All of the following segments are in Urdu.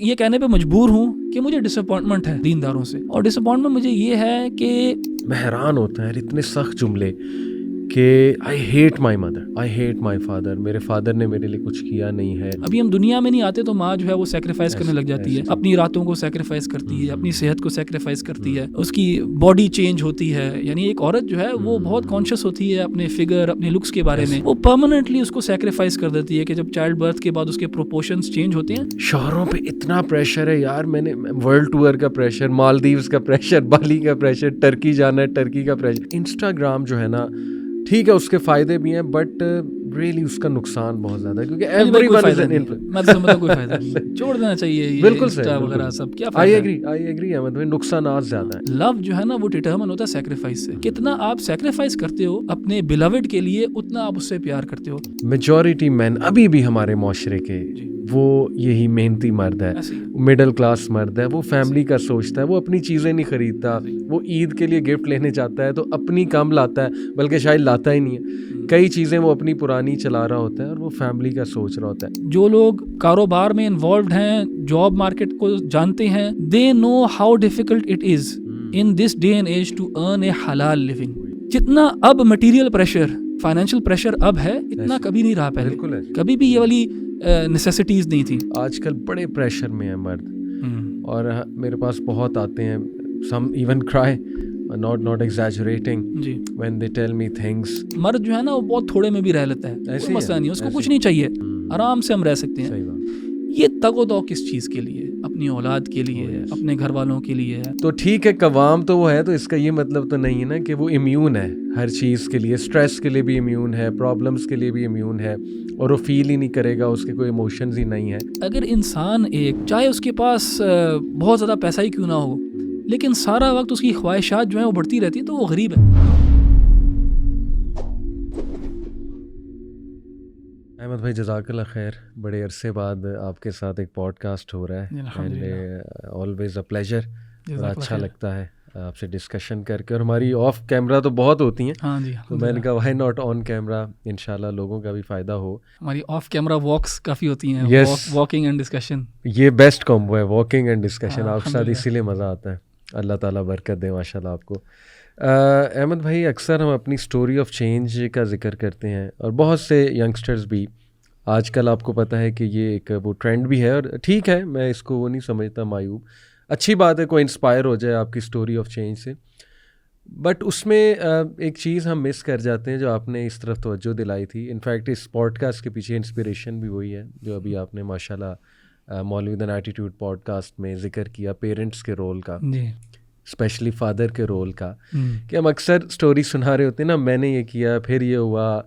یہ کہنے پہ مجبور ہوں کہ مجھے ڈساپوائنٹمنٹ ہے دینداروں سے، اور ڈساپوائنٹمنٹ مجھے یہ ہے کہ میں حیران ہوتا ہے اتنے سخت جملے کہ I hate my mother, I hate my father, میرے فادر نے میرے لیے کچھ کیا نہیں ہے. ابھی ہم دنیا میں نہیں آتے تو ماں جو ہے وہ سیکریفائس کرنے لگ جاتی ہے، اپنی راتوں کو سیکریفائس کرتی ہے، اپنی صحت کو سیکریفائس کرتی ہے، اس کی باڈی چینج ہوتی ہے. یعنی ایک عورت جو ہے وہ بہت کانشیس ہوتی ہے اپنے فگر، اپنے لکس کے بارے میں، وہ پرماننٹلی اس کو سیکریفائس کر دیتی ہے کہ جب چائلڈ برتھ کے بعد اس کے پروپورشنز چینج ہوتے ہیں. شوہروں پہ اتنا پریشر ہے یار، میں نے ورلڈ ٹور کا پریشر، مالدیوز کا پریشر، بالی کا پریشر، ٹرکی جانا ہے ٹرکی کا پریشر. انسٹاگرام جو ہے نا ٹھیک ہے اس کے فائدے بھی ہیں بٹ ریئلی اس کا نقصان بہت زیادہ ہے، کیونکہ every one is an influencer. میں تو سمجھتا ہوں کوئی فائدہ نہیں، چھوڑ دینا چاہیے یہ بالکل انسٹا صحیح، وغیرہ سب. کیا آئی فائدہ؟ ایگری احمد بھائی، نقصانات زیادہ ہیں. لو جو ہے نا وہ ڈٹرمن ہوتا ہے سیکریفائس سے. کتنا آپ سیکریفائس کرتے ہو اپنے بیلوڈ کے لیے اتنا آپ اس سے پیار کرتے ہو. میجورٹی مین ابھی بھی ہمارے معاشرے کے وہ یہی محنتی مرد ہے، مڈل کلاس مرد ہے، وہ فیملی کا سوچتا ہے، وہ اپنی چیزیں نہیں خریدتا، وہ عید کے لیے گفٹ لینے جاتا ہے تو اپنی کم لاتا ہے، بلکہ شاید لاتا ہی نہیں ہے. کئی چیزیں وہ اپنی پرانی چلا رہا ہوتا ہے اور وہ فیملی کا سوچ رہا ہوتا ہے. جو لوگ کاروبار میں انوالوڈ ہیں، جاب مارکیٹ کو جانتے ہیں، they know how difficult it is in this day and age to earn a حلال لیونگ. جتنا اب مٹیریل پریشر، فائنینشیل پریشر اب ہے، اتنا کبھی نہیں رہا پہلے. بالکل ہے، کبھی بھی یہ والی نیسیسٹیز نہیں تھی. آج کل بڑے پریشر میں ہیں مرد، اور میرے پاس بہت آتے ہیں، سم ایون کرائی، not exaggerating when they tell me things. مرد جو ہے نا وہ بہت تھوڑے میں بھی رہ لیتا ہے، کوئی مسئلہ نہیں، اس کو کچھ نہیں چاہیے، آرام سے ہم رہ سکتے ہیں. یہ تگ و دو کس چیز کے لیے؟ اپنی اولاد کے لیے، اپنے گھر والوں کے لیے ہے. تو ٹھیک ہے قوام تو وہ ہے، تو اس کا یہ مطلب تو نہیں ہے نا کہ وہ امیون ہے ہر چیز کے لیے. اسٹریس کے لیے بھی امیون ہے، پرابلمس کے لیے بھی امیون ہے، اور وہ فیل ہی نہیں کرے گا، اس کے کوئی ایموشنز ہی نہیں ہے. اگر انسان ایک، چاہے اس کے پاس بہت زیادہ پیسہ ہی کیوں نہ ہو، لیکن سارا وقت اس کی خواہشات جو ہیں وہ بڑھتی رہتی ہیں، تو وہ غریب ہے. احمد بھائی جزاک اللہ خیر، بڑے عرصے بعد آپ کے ساتھ ایک پوڈ کاسٹ ہو رہا ہے، آلویز اے پلیجر. بڑا اچھا لگتا ہے آپ سے ڈسکشن کر کے، اور ہماری آف کیمرہ تو بہت ہوتی ہیں. ہاں جی، تو میں نے کہا وائی ناٹ آن کیمرہ، انشاءاللہ لوگوں کا بھی فائدہ ہو. ہماری آف کیمرہ واکس کافی ہوتی ہیں، واکنگ اینڈ ڈسکشن. یہ بیسٹ کمبو ہے، واکنگ اینڈ ڈسکشن. آپ کے ساتھ اسی لیے مزہ آتا ہے. اللہ تعالیٰ برکت دے ماشاءاللہ آپ کو. احمد بھائی، اکثر ہم اپنی اسٹوری آف چینج کا ذکر کرتے ہیں، اور بہت سے ینگسٹرز بھی آج کل، آپ کو پتہ ہے کہ یہ ایک وہ ٹرینڈ بھی ہے، اور ٹھیک ہے، میں اس کو وہ نہیں سمجھتا معیوب، اچھی بات ہے کوئی انسپائر ہو جائے آپ کی اسٹوری آف چینج سے. بٹ اس میں ایک چیز ہم مس کر جاتے ہیں جو آپ نے اس طرف توجہ دلائی تھی. انفیکٹ اس پوڈ کاسٹ کے پیچھے انسپریشن بھی وہی ہے جو ابھی آپ نے ماشاءاللہ مولوی دین ایٹیٹیوڈ پوڈ کاسٹ میں ذکر کیا، پیرنٹس کے رول کا، اسپیشلی فادر کے رول کا. کہ ہم اکثر اسٹوری سنا رہے ہوتے ہیں نا، میں نے یہ کیا، پھر یہ ہوا،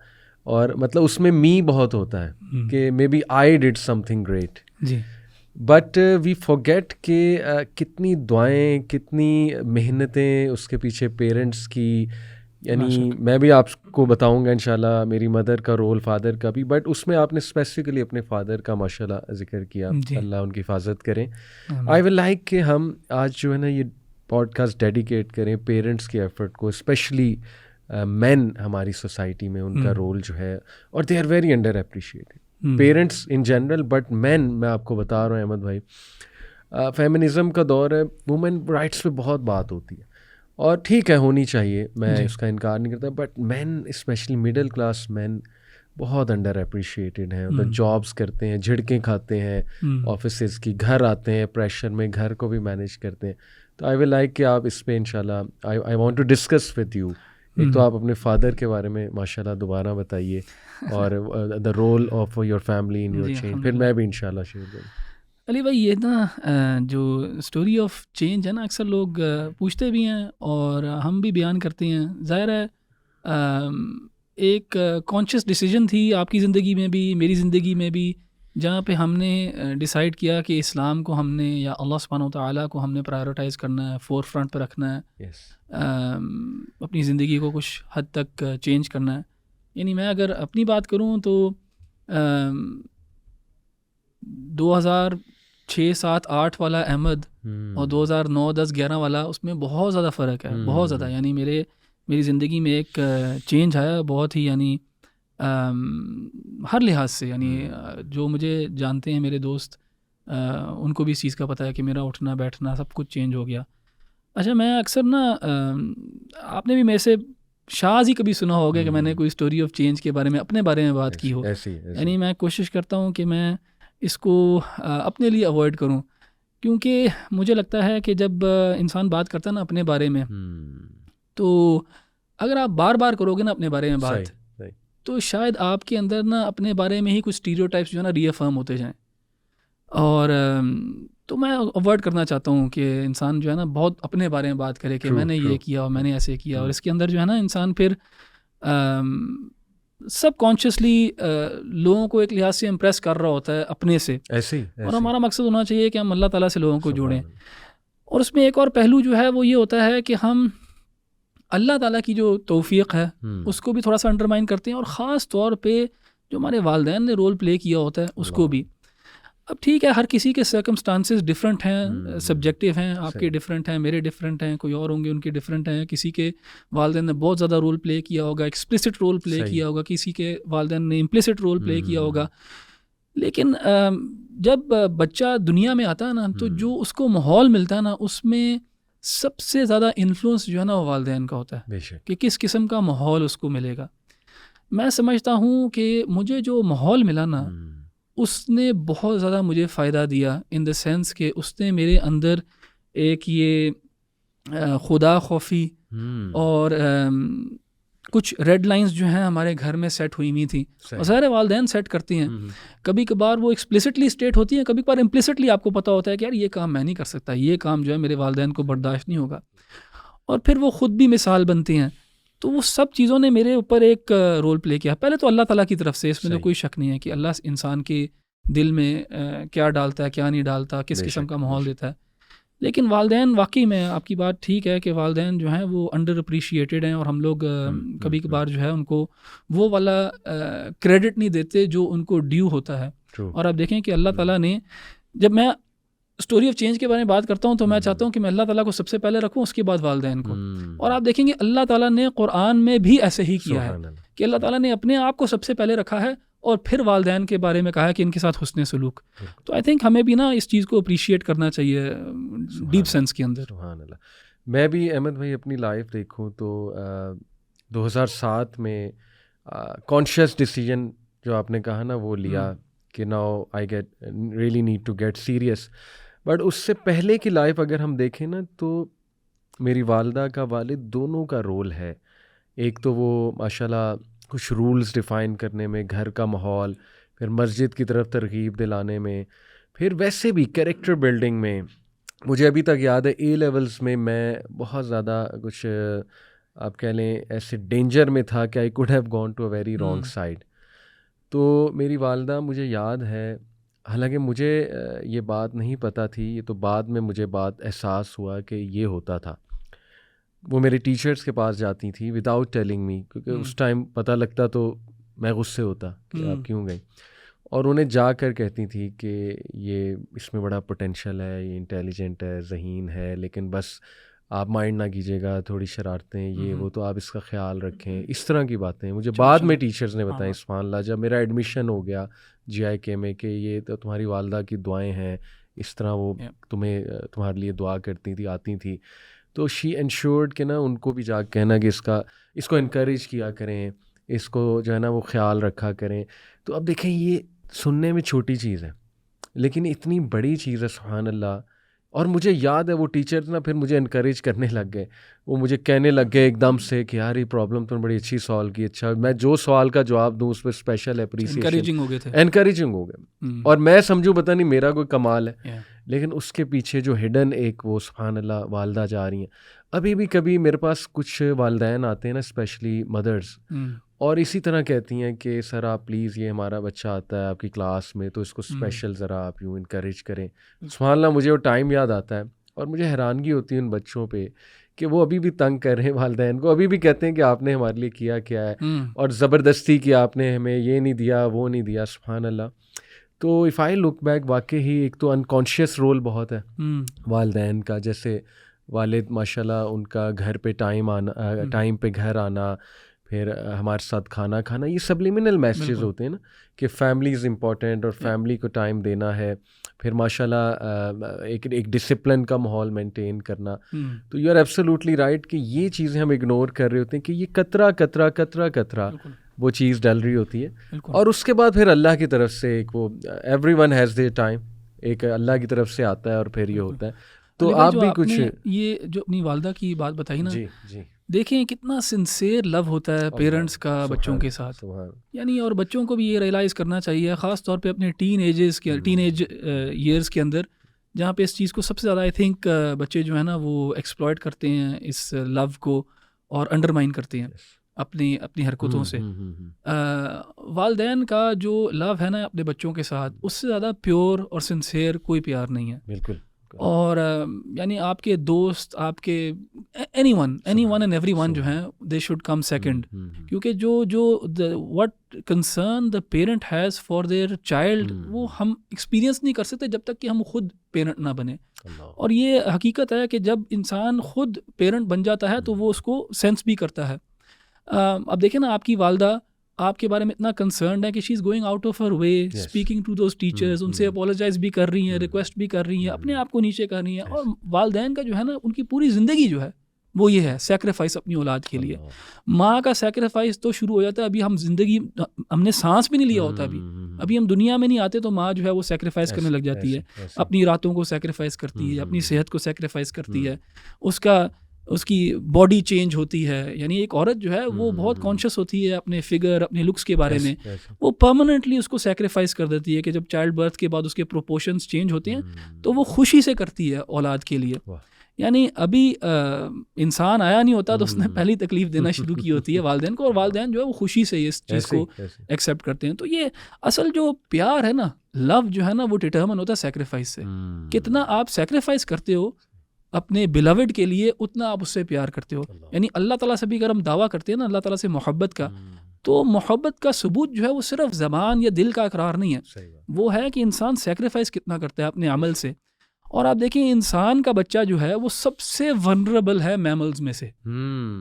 اور مطلب اس میں می بہت ہوتا ہے کہ maybe I did something great. But we forget کہ کتنی دعائیں، کتنی محنتیں اس کے پیچھے پیرنٹس کی. یعنی میں بھی آپ کو بتاؤں گا انشاءاللہ میری مدر کا رول، فادر کا بھی، بٹ اس میں آپ نے اسپیسیفکلی اپنے فادر کا ماشاءاللہ ذکر کیا. اللہ ان کی حفاظت کریں. آئی ول لائک کہ ہم آج جو ہے نا یہ پوڈ کاسٹ ڈیڈیکیٹ کریں پیرنٹس کے ایفرٹ کو، اسپیشلی مین ہماری سوسائٹی میں ان کا رول جو ہے، اور they are very underappreciated, parents in general but men. میں آپ کو بتا رہا ہوں احمد بھائی، فیمنزم کا دور ہے، وومن رائٹس پہ بہت بات ہوتی ہے، اور ٹھیک ہے ہونی چاہیے، میں اس کا انکار نہیں کرتا، but men especially middle class men بہت انڈر اپریشیٹڈ ہیں. ادھر جابس کرتے ہیں، جھڑکیں کھاتے ہیں آفیسز کی، گھر آتے ہیں پریشر میں، گھر کو بھی مینیج کرتے ہیں. تو آئی ول لائک کہ آپ اس پہ انشاءاللہ I want to discuss with you. ایک تو آپ اپنے فادر کے بارے میں ماشاءاللہ دوبارہ بتائیے، اور the role of your family in your change, پھر میں بھی انشاءاللہ شیئر کروں. علی بھائی، یہ نا جو اسٹوری آف چینج ہے نا، اکثر لوگ پوچھتے بھی ہیں اور ہم بھی بیان کرتے ہیں. ظاہر ہے ایک کانشیس ڈیسیجن تھی آپ کی زندگی میں بھی، میری زندگی میں بھی، جہاں پہ ہم نے ڈیسائیڈ کیا کہ اسلام کو ہم نے، یا اللہ سبحانہ و تعالیٰ کو ہم نے پرائیورٹائز کرنا ہے، فور فرنٹ پہ رکھنا ہے، اپنی زندگی کو کچھ حد تک چینج کرنا ہے. یعنی میں اگر اپنی بات کروں تو 2006 7 8 والا احمد اور 2009 10 11 والا، اس میں بہت زیادہ فرق ہے، بہت زیادہ. یعنی میری زندگی میں ایک چینج آیا بہت ہی، یعنی ہر لحاظ سے. یعنی جو مجھے جانتے ہیں میرے دوست، ان کو بھی اس چیز کا پتہ ہے کہ میرا اٹھنا بیٹھنا سب کچھ چینج ہو گیا. اچھا میں اکثر نا آپ نے بھی میرے سے شاز ہی کبھی سنا ہوگا کہ میں نے کوئی اسٹوری آف چینج کے بارے میں اپنے بارے میں بات کی ہو. یعنی میں کوشش کرتا ہوں کہ میں اس کو اپنے لیے اوائڈ کروں، کیونکہ مجھے لگتا ہے کہ جب انسان بات کرتا ہے نا اپنے بارے میں، تو اگر آپ بار بار کرو گے نا اپنے بارے میں بات، تو شاید آپ کے اندر نا اپنے بارے میں ہی کچھ اسٹیریوٹائپس جو ہے نا ری افرم ہوتے جائیں. اور تو میں اوائڈ کرنا چاہتا ہوں کہ انسان جو ہے نا بہت اپنے بارے میں بات کرے کہ میں نے یہ کیا اور میں نے ایسے کیا، اور اس کے اندر جو ہے نا انسان پھر سب کانشیسلی لوگوں کو ایک لحاظ سے امپریس کر رہا ہوتا ہے اپنے سے. اور ہمارا مقصد ہونا چاہیے کہ ہم اللہ تعالیٰ سے لوگوں کو جوڑیں. اور اس میں ایک اور پہلو جو ہے وہ یہ ہوتا ہے کہ ہم اللہ تعالیٰ کی جو توفیق ہے اس کو بھی تھوڑا سا انڈرمائن کرتے ہیں، اور خاص طور پہ جو ہمارے والدین نے رول پلے کیا ہوتا ہے اس کو بھی. اب ٹھیک ہے، ہر کسی کے سرکمسٹانسز ڈفرینٹ ہیں، سبجیکٹیو ہیں، آپ کے ڈفرینٹ ہیں، میرے ڈفرینٹ ہیں، کوئی اور ہوں گے ان کے ڈفرینٹ ہیں. کسی کے والدین نے بہت زیادہ رول پلے کیا ہوگا، ایکسپلسٹ رول پلے کیا ہوگا، کسی کے والدین نے امپلسٹ رول پلے کیا ہوگا. لیکن جب بچہ دنیا میں آتا ہے نا، تو جو اس کو ماحول ملتا ہے نا، اس میں سب سے زیادہ انفلوئنس جو ہے نا وہ والدین کا ہوتا ہے کہ کس قسم کا ماحول اس کو ملے گا. میں سمجھتا ہوں کہ مجھے جو ماحول ملا نا، اس نے بہت زیادہ مجھے فائدہ دیا، ان دا سینس کہ اس نے میرے اندر ایک یہ خدا خوفی اور کچھ ریڈ لائنز جو ہیں ہمارے گھر میں سیٹ ہوئی ہوئی تھیں، اور سارے والدین سیٹ کرتی ہیں. کبھی کبھار وہ ایکسپلسٹلی اسٹیٹ ہوتی ہیں، کبھی کبھار امپلسٹلی آپ کو پتہ ہوتا ہے کہ یار یہ کام میں نہیں کر سکتا، یہ کام جو ہے میرے والدین کو برداشت نہیں ہوگا، اور پھر وہ خود بھی مثال بنتی ہیں. تو وہ سب چیزوں نے میرے اوپر ایک رول پلے کیا. پہلے تو اللہ تعالیٰ کی طرف سے، اس میں تو کوئی شک نہیں ہے کہ اللہ انسان کے دل میں کیا ڈالتا ہے، کیا نہیں ڈالتا، کس قسم کا ماحول دیتا ہے. لیکن والدین، واقعی میں آپ کی بات ٹھیک ہے کہ والدین جو ہیں وہ انڈر اپریشیٹڈ ہیں، اور ہم لوگ کبھی کبھار جو ہے ان کو وہ والا کریڈٹ نہیں دیتے جو ان کو ڈیو ہوتا ہے. اور آپ دیکھیں کہ اللہ تعالیٰ نے، جب میں اسٹوری آف چینج کے بارے میں بات کرتا ہوں تو میں چاہتا ہوں کہ میں اللہ تعالیٰ کو سب سے پہلے رکھوں، اس کے بعد والدین کو. اور آپ دیکھیں گے اللہ تعالیٰ نے قرآن میں بھی ایسے ہی کیا ہے کہ اللہ تعالیٰ نے اپنے آپ کو سب سے پہلے رکھا ہے، اور پھر والدین کے بارے میں کہا ہے کہ ان کے ساتھ حسن سلوک. تو آئی تھنک ہمیں بھی نا اس چیز کو اپریشیٹ کرنا چاہیے ڈیپ سینس کے اندر. سبحان اللہ. میں بھی احمد بھائی اپنی لائف دیکھوں تو 2007 میں کانشیس ڈیسیجن جو آپ نے کہا نا وہ لیا کہ now I get really need to get serious. بٹ اس سے پہلے کی لائف اگر ہم دیکھیں نا تو میری والدہ کا، والد دونوں کا رول ہے. ایک تو وہ ماشاء اللہ کچھ رولز ڈیفائن کرنے میں، گھر کا ماحول، پھر مسجد کی طرف ترغیب دلانے میں، پھر ویسے بھی کریکٹر بلڈنگ میں. مجھے ابھی تک یاد ہے اے لیولز میں بہت زیادہ کچھ آپ کہہ لیں ایسے ڈینجر میں تھا کہ I could have gone to a very wrong side. تو میری والدہ، مجھے یاد ہے، حالانکہ مجھے یہ بات نہیں پتہ تھی، یہ تو بعد میں مجھے بات احساس ہوا کہ یہ ہوتا تھا. وہ میرے ٹیچرس کے پاس جاتی تھی وداؤٹ ٹیلنگ می، کیونکہ اس ٹائم پتہ لگتا تو میں غصے ہوتا کہ آپ کیوں گئیں، اور انہیں جا کر کہتی تھی کہ یہ اس میں بڑا پوٹینشیل ہے، یہ انٹیلیجنٹ ہے، ذہین ہے، لیکن بس آپ مائنڈ نہ کیجیے گا، تھوڑی شرارتیں یہ وہ، تو آپ اس کا خیال رکھیں. اس طرح کی باتیں مجھے بعد میں ٹیچرز نے بتائیں. سبحان اللہ. جب میرا ایڈمیشن ہو گیا GIK میں کہ یہ تو تمہاری والدہ کی دعائیں ہیں، اس طرح وہ تمہارے لیے دعا کرتی تھی، آتی تھی. تو شی انشورڈ کہ نا ان کو بھی جا کہنا کہ اس کو انکریج کیا کریں، اس کو جو ہے نا وہ خیال رکھا کریں. تو اب دیکھیں یہ سننے میں چھوٹی چیز ہے لیکن اتنی بڑی چیز ہے. سبحان اللہ. اور مجھے یاد ہے وہ ٹیچرز نا پھر مجھے انکریج کرنے لگ گئے، وہ مجھے کہنے لگ گئے ایک دم سے کہ یار یہ پرابلم تم نے بڑی اچھی سالو کی، اچھا میں جو سوال کا جواب دوں اس پہ اسپیشل اپریسیشن، انکریجنگ ہو گئے. اور میں سمجھوں پتہ نہیں میرا کوئی کمال ہے، لیکن اس کے پیچھے جو ہڈن ایک وہ سبحان اللہ والدہ جا رہی ہیں. ابھی بھی کبھی میرے پاس کچھ والدین آتے ہیں نا، اسپیشلی مدرس، اور اسی طرح کہتی ہیں کہ سر آپ پلیز یہ ہمارا بچہ آتا ہے آپ کی کلاس میں تو اس کو اسپیشل ذرا آپ یوں انکریج کریں. سبحان اللہ. مجھے وہ ٹائم یاد آتا ہے اور مجھے حیرانگی ہوتی ہے ان بچوں پہ کہ وہ ابھی بھی تنگ کر رہے ہیں والدین کو، ابھی بھی کہتے ہیں کہ آپ نے ہمارے لیے کیا ہے، اور زبردستی کہ آپ نے ہمیں یہ نہیں دیا وہ نہیں دیا. سبحان اللہ. تو اف آئی لک بیک، واقعی ایک تو انکانشیس رول بہت ہے والدین کا. جیسے والد ماشاء اللہ ان کا گھر پہ ٹائم پہ گھر آنا، پھر ہمارے ساتھ کھانا کھانا، یہ سبلیمنل میسیجز ہوتے ہیں نا کہ فیملی از امپورٹنٹ اور فیملی کو ٹائم دینا ہے. پھر ماشاءاللہ ایک ڈسپلن کا ماحول مینٹین کرنا. تو یو آر ایبسولوٹلی رائٹ کہ یہ چیزیں ہم اگنور کر رہے ہوتے ہیں کہ یہ قطرہ وہ چیز ڈل رہی ہوتی ہے. اور اس کے بعد پھر اللہ کی طرف سے ایک وہ everyone has their time ایک اللہ کی طرف سے آتا ہے اور پھر یہ ہوتا ہے. تو آپ بھی کچھ یہ جو اپنی والدہ کی بات بتائی نا, جی جی دیکھیں کتنا سنسیئر لو ہوتا ہے پیرنٹس کا بچوں کے ساتھ. یعنی اور بچوں کو بھی یہ ریئلائز کرنا چاہیے, خاص طور پہ اپنے ٹین ایج ایئرس کے اندر, جہاں پہ اس چیز کو سب سے زیادہ آئی تھنک بچے جو ہے نا وہ ایکسپلائٹ کرتے ہیں اس لو کو اور انڈرمائن کرتے ہیں اپنی حرکتوں سے. والدین کا جو لو ہے نا اپنے بچوں کے ساتھ, اس سے زیادہ پیور اور سنسیئر کوئی پیار نہیں ہے. بالکل. اور یعنی آپ کے دوست, آپ کے anyone and everyone جو ہیں, دے شوڈ کم سیکنڈ, کیونکہ جو what concern the parent has for their child وہ ہم ایکسپیرینس نہیں کر سکتے جب تک کہ ہم خود پیرنٹ نہ بنے. اور یہ حقیقت ہے کہ جب انسان خود پیرنٹ بن جاتا ہے تو وہ اس کو سینس بھی کرتا ہے. اب دیکھیں نا, آپ کی والدہ آپ کے بارے میں اتنا کنسرنڈ ہے کہ she is going out of her way, speaking to those teachers, ان سے اپولوجائز بھی کر رہی ہیں, ریکویسٹ بھی کر رہی ہیں, اپنے آپ کو نیچے کر رہی ہیں. اور والدین کا جو ہے نا ان کی پوری زندگی جو ہے وہ یہ ہے سیکریفائس اپنی اولاد کے لیے. ماں کا سیکریفائس تو شروع ہو جاتا ہے ابھی ہم نے سانس بھی نہیں لیا ہوتا, ابھی ہم دنیا میں نہیں آتے تو ماں جو ہے وہ سیکریفائس کرنے لگ جاتی ہے, اپنی راتوں کو سیکریفائس کرتی ہے, اپنی صحت کو سیکریفائس کرتی ہے, اس کی باڈی چینج ہوتی ہے. یعنی ایک عورت جو ہے وہ بہت کانشیس ہوتی ہے اپنے فگر, اپنے لکس کے بارے میں, وہ پرماننٹلی اس کو سیکریفائس کر دیتی ہے کہ جب چائلڈ برتھ کے بعد اس کے پروپورشنز چینج ہوتے ہیں تو وہ خوشی سے کرتی ہے اولاد کے لیے. یعنی ابھی انسان آیا نہیں ہوتا تو اس نے پہلی تکلیف دینا شروع کی ہوتی ہے والدین کو, اور والدین جو ہے وہ خوشی سے اس چیز کو ایکسیپٹ کرتے ہیں. تو یہ اصل جو پیار ہے نا, لو جو ہے نا, وہ ڈٹرمن ہوتا ہے سیکریفائس سے. کتنا آپ سیکریفائس کرتے ہو اپنے بلوڈ کے لیے, اتنا آپ اس سے پیار کرتے ہو. یعنی اللہ تعالیٰ سے بھی اگر ہم دعویٰ کرتے ہیں نا اللہ تعالیٰ سے محبت کا, تو محبت کا ثبوت جو ہے وہ صرف زبان یا دل کا اقرار نہیں ہے, وہ ہے کہ انسان سیکریفائس کتنا کرتا ہے اپنے عمل سے. اور آپ دیکھیں انسان کا بچہ جو ہے وہ سب سے ونربل ہے میملز میں سے.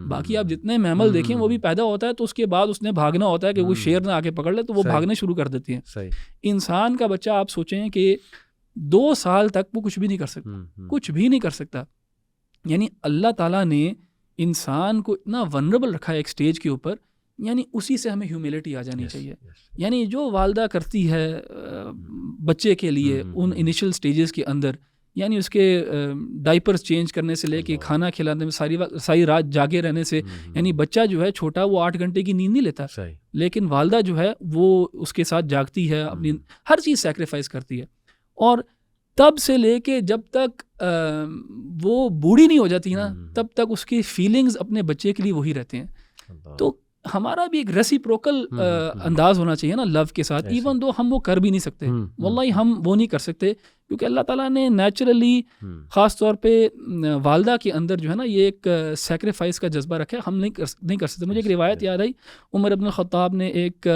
باقی آپ جتنے میمل دیکھیں وہ بھی پیدا ہوتا ہے تو اس کے بعد اس نے بھاگنا ہوتا ہے کہ وہ شیر نہ آ کے پکڑ لے, تو وہ بھاگنے شروع کر دیتی ہیں. انسان کا بچہ آپ سوچیں کہ 2 سال تک وہ کچھ بھی نہیں کر سکتا, کچھ بھی نہیں کر سکتا. یعنی اللہ تعالیٰ نے انسان کو اتنا ونربل رکھا ہے ایک سٹیج کے اوپر, یعنی اسی سے ہمیں ہیوملٹی آ جانی چاہیے. یعنی جو والدہ کرتی ہے بچے کے لیے ان انیشل سٹیجز کے اندر, یعنی اس کے ڈائپرز چینج کرنے سے لے کے کھانا کھلانے میں ساری رات جاگے رہنے سے, یعنی بچہ جو ہے چھوٹا وہ 8 گھنٹے کی نیند نہیں لیتا, لیکن والدہ جو ہے وہ اس کے ساتھ جاگتی ہے, اپنی ہر چیز سیکریفائس کرتی ہے. اور تب سے لے کے جب تک وہ بوڑھی نہیں ہو جاتی نا, تب تک اس کی فیلنگز اپنے بچے کے لیے وہی رہتے ہیں. تو ہمارا بھی ایک ریسیپروکل انداز ہونا چاہیے نا لو کے ساتھ, ایون دو ہم وہ کر بھی نہیں سکتے, واللہ ہم وہ نہیں کر سکتے, کیونکہ اللہ تعالیٰ نے نیچرلی خاص طور پہ والدہ کے اندر جو ہے نا یہ ایک سیکریفائس کا جذبہ رکھا ہے, ہم نہیں کر سکتے. مجھے ایک روایت یاد آئی, عمر ابن الخطاب نے ایک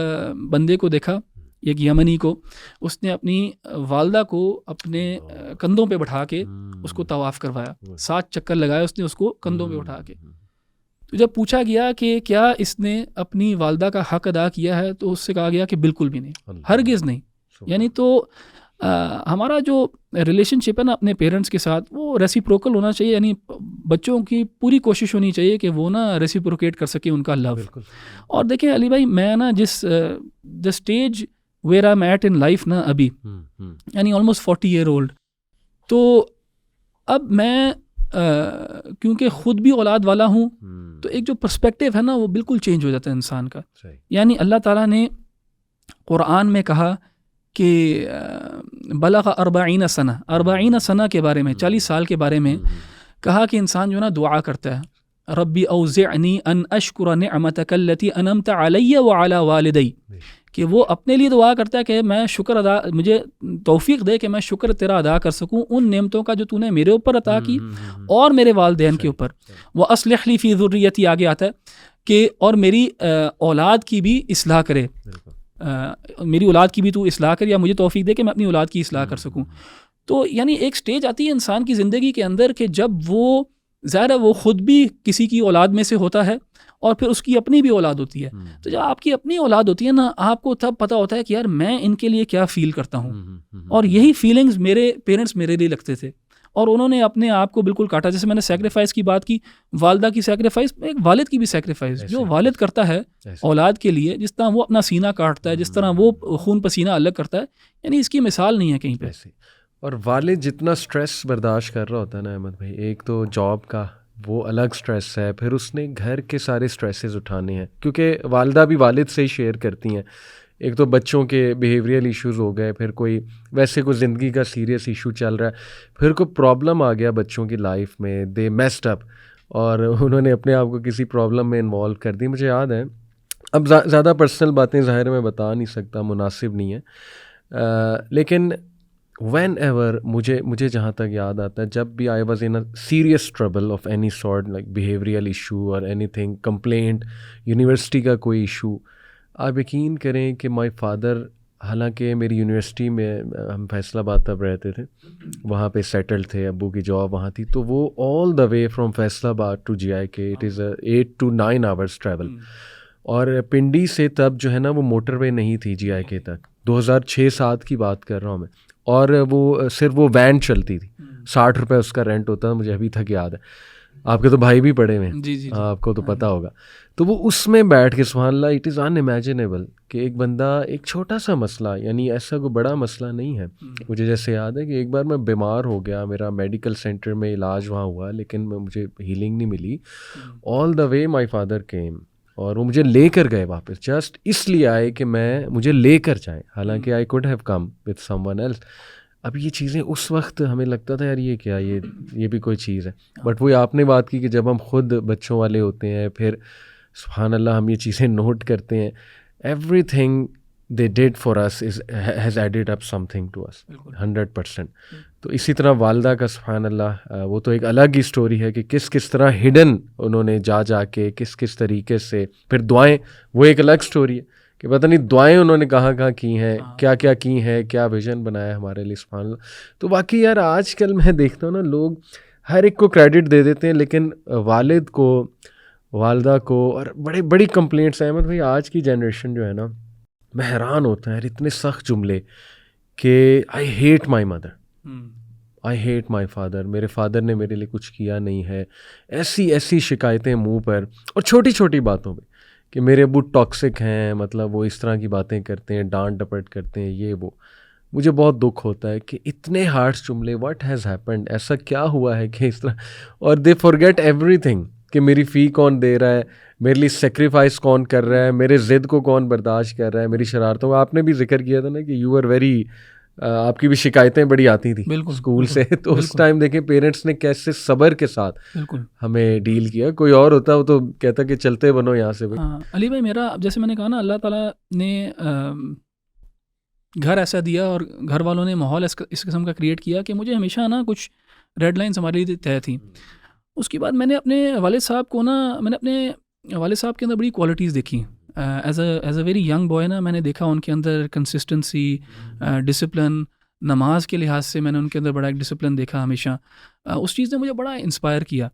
بندے کو دیکھا, ایک یمنی کو, اس نے اپنی والدہ کو اپنے کندھوں پہ بٹھا کے اس کو طواف کروایا, 7 چکر لگایا اس نے اس کو کندھوں پہ اٹھا کے. تو جب پوچھا گیا کہ کیا اس نے اپنی والدہ کا حق ادا کیا ہے, تو اس سے کہا گیا کہ بالکل بھی نہیں, ہرگز نہیں. یعنی تو ہمارا جو ریلیشن شپ ہے نا اپنے پیرنٹس کے ساتھ وہ ریسیپروکل ہونا چاہیے. یعنی بچوں کی پوری کوشش ہونی چاہیے کہ وہ نا ریسیپروکیٹ کر سکے ان کا لو. اور دیکھیں علی بھائی, میں نا the stage where I am at in life نا ابھی, یعنی آلموسٹ 40 ایئر اولڈ, تو اب میں کیونکہ خود بھی اولاد والا ہوں, تو ایک جو پرسپیکٹیو ہے نا وہ بالکل چینج ہو جاتا ہے انسان کا. یعنی اللہ تعالیٰ نے قرآن میں کہا کہ بلغ 40 سنہ, 40 سنہ کے بارے میں, 40 سال کے بارے میں کہا کہ انسان جو ہے نا دعا کرتا ہے, ربی اوزعنی ان اشکر نعمتک التی انعمت علی وعلی والدی, کہ وہ اپنے لیے دعا کرتا ہے کہ میں مجھے توفیق دے کہ میں شکر تیرا ادا کر سکوں ان نعمتوں کا جو تو نے میرے اوپر عطا کی اور میرے والدین کے اوپر. وہ اصلح لی فی ذریتی, آگے آتا ہے کہ اور میری اولاد کی بھی اصلاح کرے, میری اولاد کی بھی تو اصلاح کر, یا مجھے توفیق دے کہ میں اپنی اولاد کی اصلاح کر سکوں. تو یعنی ایک سٹیج آتی ہے انسان کی زندگی کے اندر کہ جب وہ ظاہر ہے وہ خود بھی کسی کی اولاد میں سے ہوتا ہے اور پھر اس کی اپنی بھی اولاد ہوتی ہے. تو جب آپ کی اپنی اولاد ہوتی ہے نا, آپ کو تب پتہ ہوتا ہے کہ یار میں ان کے لیے کیا فیل کرتا ہوں. اور یہی فیلنگز میرے پیرنٹس میرے لیے لگتے تھے, اور انہوں نے اپنے آپ کو بالکل کاٹا. جیسے میں نے سیکریفائس کی بات کی, والدہ کی سیکریفائس ایک والد کی بھی سیکریفائس, جو والد کرتا ہے اولاد کے لیے, جس طرح وہ اپنا سینہ کاٹتا ہے, جس طرح وہ خون پسینہ الگ کرتا ہے, یعنی اس کی مثال نہیں ہے کہیں پہ. اور والد جتنا سٹریس برداشت کر رہا ہوتا ہے نا احمد بھائی, ایک تو جاب کا وہ الگ سٹریس ہے, پھر اس نے گھر کے سارے سٹریسز اٹھانے ہیں, کیونکہ والدہ بھی والد سے ہی شیئر کرتی ہیں. ایک تو بچوں کے بیہیویئر ایشوز ہو گئے, پھر کوئی ویسے کوئی زندگی کا سیریس ایشو چل رہا ہے, پھر کوئی پرابلم آ گیا بچوں کی لائف میں, دے میسڈ اپ, اور انہوں نے اپنے آپ کو کسی پرابلم میں انوالو کر دی. مجھے یاد ہے, اب زیادہ پرسنل باتیں ظاہر میں بتا نہیں سکتا, مناسب نہیں ہے, لیکن وین ایور مجھے جہاں تک یاد آتا ہے, جب بھی I was in a serious trouble of any sort, like behavioural issue اور اینی تھنگ, کمپلینٹ, یونیورسٹی کا کوئی ایشو, آپ یقین کریں کہ مائی فادر, حالانکہ میری یونیورسٹی میں ہم فیصل آباد تب رہتے تھے, وہاں پہ سیٹل تھے, ابو کی جاب وہاں تھی, تو وہ آل دا وے فرام فیصل آباد ٹو جی آئی کے, it is 8 to 9 hours travel. اور پنڈی سے تب جو ہے نا وہ موٹر وے نہیں تھی جی آئی کے تک, 2006-07 کی بات کر رہا ہوں میں, اور وہ صرف وہ وین چلتی تھی, 60 روپے اس کا رینٹ ہوتا ہے, مجھے ابھی تک یاد ہے. آپ کے تو بھائی بھی پڑے ہوئے ہیں, آپ کو تو پتہ ہوگا. تو وہ اس میں بیٹھ کے سبحان اللہ, اٹ از ان امیجنیبل کہ ایک بندہ, ایک چھوٹا سا مسئلہ, یعنی ایسا کوئی بڑا مسئلہ نہیں ہے. مجھے جیسے یاد ہے کہ ایک بار میں بیمار ہو گیا, میرا میڈیکل سینٹر میں علاج وہاں ہوا, لیکن مجھے ہیلنگ نہیں ملی. آل دا وے مائی فادر کیم, اور وہ مجھے لے کر گئے واپس, جسٹ اس لیے آئے کہ مجھے لے کر جائیں, حالانکہ I could have come with someone else. اب یہ چیزیں اس وقت ہمیں لگتا تھا یار یہ کیا, یہ بھی کوئی چیز ہے. بٹ وہ آپ نے بات کی کہ جب ہم خود بچوں والے ہوتے ہیں, پھر سبحان اللہ ہم یہ چیزیں نوٹ کرتے ہیں, everything they did for us has added up something to us 100%. تو اسی طرح والدہ کا سبحان اللہ وہ تو ایک الگ ہی اسٹوری ہے کہ کس طرح ہڈن انہوں نے جا کے کس طریقے سے, پھر دعائیں, وہ ایک الگ اسٹوری ہے کہ پتہ نہیں دعائیں انہوں نے کہاں کی ہیں, کیا کی ہیں, کیا ویژن بنایا ہمارے لیے سبحان اللہ. تو باقی یار آج کل میں دیکھتا ہوں نا, لوگ ہر ایک کو کریڈٹ دے دیتے ہیں, لیکن والد کو, والدہ کو, اور بڑی کمپلینٹس ہیں احمد بھائی. آج کی جنریشن جو ہے نا, میں حیران ہوتا ہے یار, اتنے سخت جملے کہ I hate my mother, I hate my father, میرے فادر نے میرے لیے کچھ کیا نہیں ہے, ایسی شکایتیں منہ پر, اور چھوٹی باتوں پہ کہ میرے ابو ٹاکسک ہیں, مطلب وہ اس طرح کی باتیں کرتے ہیں, ڈانٹ ڈپٹ کرتے ہیں, یہ وہ. مجھے بہت دکھ ہوتا ہے کہ اتنے ہارش جملے, واٹ ہیز ہیپنڈ, ایسا کیا ہوا ہے کہ اس طرح, اور دے فارگیٹ ایوری تھنگ کہ میری فی کون دے رہا ہے, میرے لیے سیکریفائس کون کر رہا ہے, میرے ضد کو کون برداشت کر رہا ہے, میری شرارتوں کو. آپ نے بھی ذکر کیا تھا نا کہ یو آر ویری, آپ کی بھی شکایتیں بڑی آتی تھیں اسکول سے, تو اس ٹائم دیکھیں پیرنٹس نے کیسے صبر کے ساتھ ہمیں ڈیل کیا. کوئی اور ہوتا وہ تو کہتا کہ چلتے بنو یہاں سے. علی بھائی, میرا جیسے میں نے کہا نا, اللہ تعالیٰ نے گھر ایسا دیا اور گھر والوں نے ماحول اس قسم کا کریٹ کیا کہ مجھے ہمیشہ نا کچھ ریڈ لائنس ہمارے لیے طے تھیں. اس کے بعد میں نے اپنے والد صاحب کو نا, میں نے اپنے والد صاحب کے اندر بڑی کوالٹیز دیکھی. As a very young boy نا, میں نے دیکھا ان کے اندر کنسسٹنسی, ڈسپلن, نماز کے لحاظ سے میں نے ان کے اندر بڑا ایک ڈسپلن دیکھا ہمیشہ. اس چیز نے مجھے بڑا انسپائر کیا.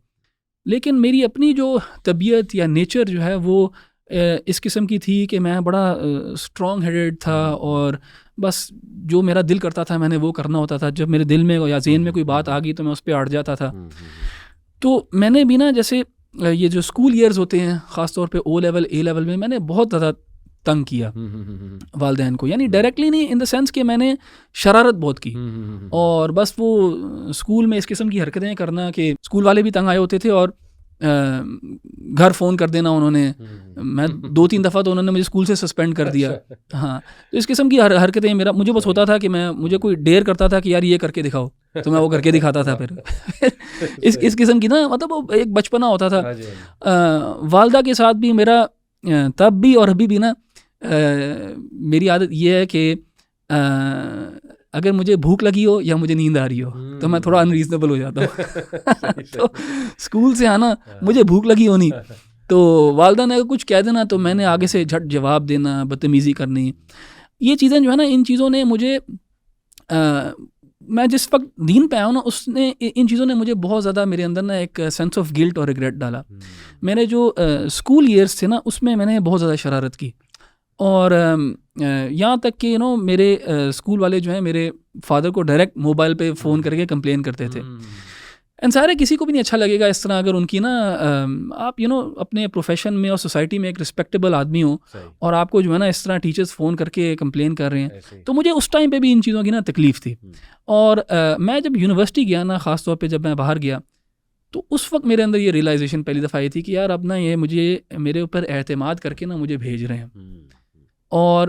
لیکن میری اپنی جو طبیعت یا نیچر جو ہے وہ اس قسم کی تھی کہ میں بڑا اسٹرانگ ہیڈڈ تھا, اور بس جو میرا دل کرتا تھا میں نے وہ کرنا ہوتا تھا. جب میرے دل میں یا ذہن میں کوئی بات آ گئی تو میں اس پہ اڑ جاتا تھا. تو میں نے بھی نا, جیسے یہ جو اسکول ایئرز ہوتے ہیں, خاص طور پہ او لیول اے لیول میں نے بہت زیادہ تنگ کیا والدین کو, یعنی ڈائریکٹلی نہیں, ان دا سینس کہ میں نے شرارت بہت کی. اور بس وہ اسکول میں اس قسم کی حرکتیں کرنا کہ اسکول والے بھی تنگ آئے ہوتے تھے, اور گھر فون کر دینا انہوں نے. میں 2-3 دفعہ تو انہوں نے مجھے اسکول سے سسپینڈ کر دیا. ہاں, تو اس قسم کی حرکتیں مجھے بس ہوتا تھا کہ مجھے کوئی ڈیر کرتا تھا کہ یار یہ کر کے دکھاؤ, تو میں وہ کر کے دکھاتا تھا. پھر اس قسم کی نا, مطلب ایک بچپنا ہوتا تھا. والدہ کے ساتھ بھی میرا تب بھی اور ابھی بھی نا میری عادت یہ ہے کہ اگر مجھے بھوک لگی ہو یا مجھے نیند آ رہی ہو تو میں تھوڑا انریزنیبل ہو جاتا ہوں. تو اسکول سے آنا, مجھے بھوک لگی ہونی, تو والدہ نے اگر کچھ کہہ دینا تو میں نے آگے سے جھٹ جواب دینا, بدتمیزی کرنی. یہ چیزیں جو ہے نا, ان چیزوں نے مجھے میں جس وقت دین پہ آیا ہوں نا اس نے ان چیزوں نے مجھے بہت زیادہ میرے اندر نا ایک سینس آف گلٹ اور ریگریٹ ڈالا. میرے جو اسکول ایئرس تھے نا اس میں نے بہت زیادہ شرارت کی, اور یہاں تک کہ میرے اسکول والے جو ہیں میرے فادر کو ڈائریکٹ موبائل پہ فون کر کے کمپلین کرتے تھے. ظاہر ہے کسی کو بھی نہیں اچھا لگے گا اس طرح, اگر ان کی نا آپ اپنے پروفیشن میں اور سوسائٹی میں ایک رسپیکٹیبل آدمی ہو اور آپ کو جو ہے نا اس طرح ٹیچرز فون کر کے کمپلین کر رہے ہیں. تو مجھے اس ٹائم پہ بھی ان چیزوں کی نا تکلیف تھی. اور میں جب یونیورسٹی گیا نا, خاص طور پہ جب میں باہر گیا, تو اس وقت میرے اندر یہ ریئلائزیشن پہلی دفعہ آئی تھی کہ یار اب نا یہ مجھے میرے اوپر اعتماد کر کے نا مجھے بھیج رہے ہیں, اور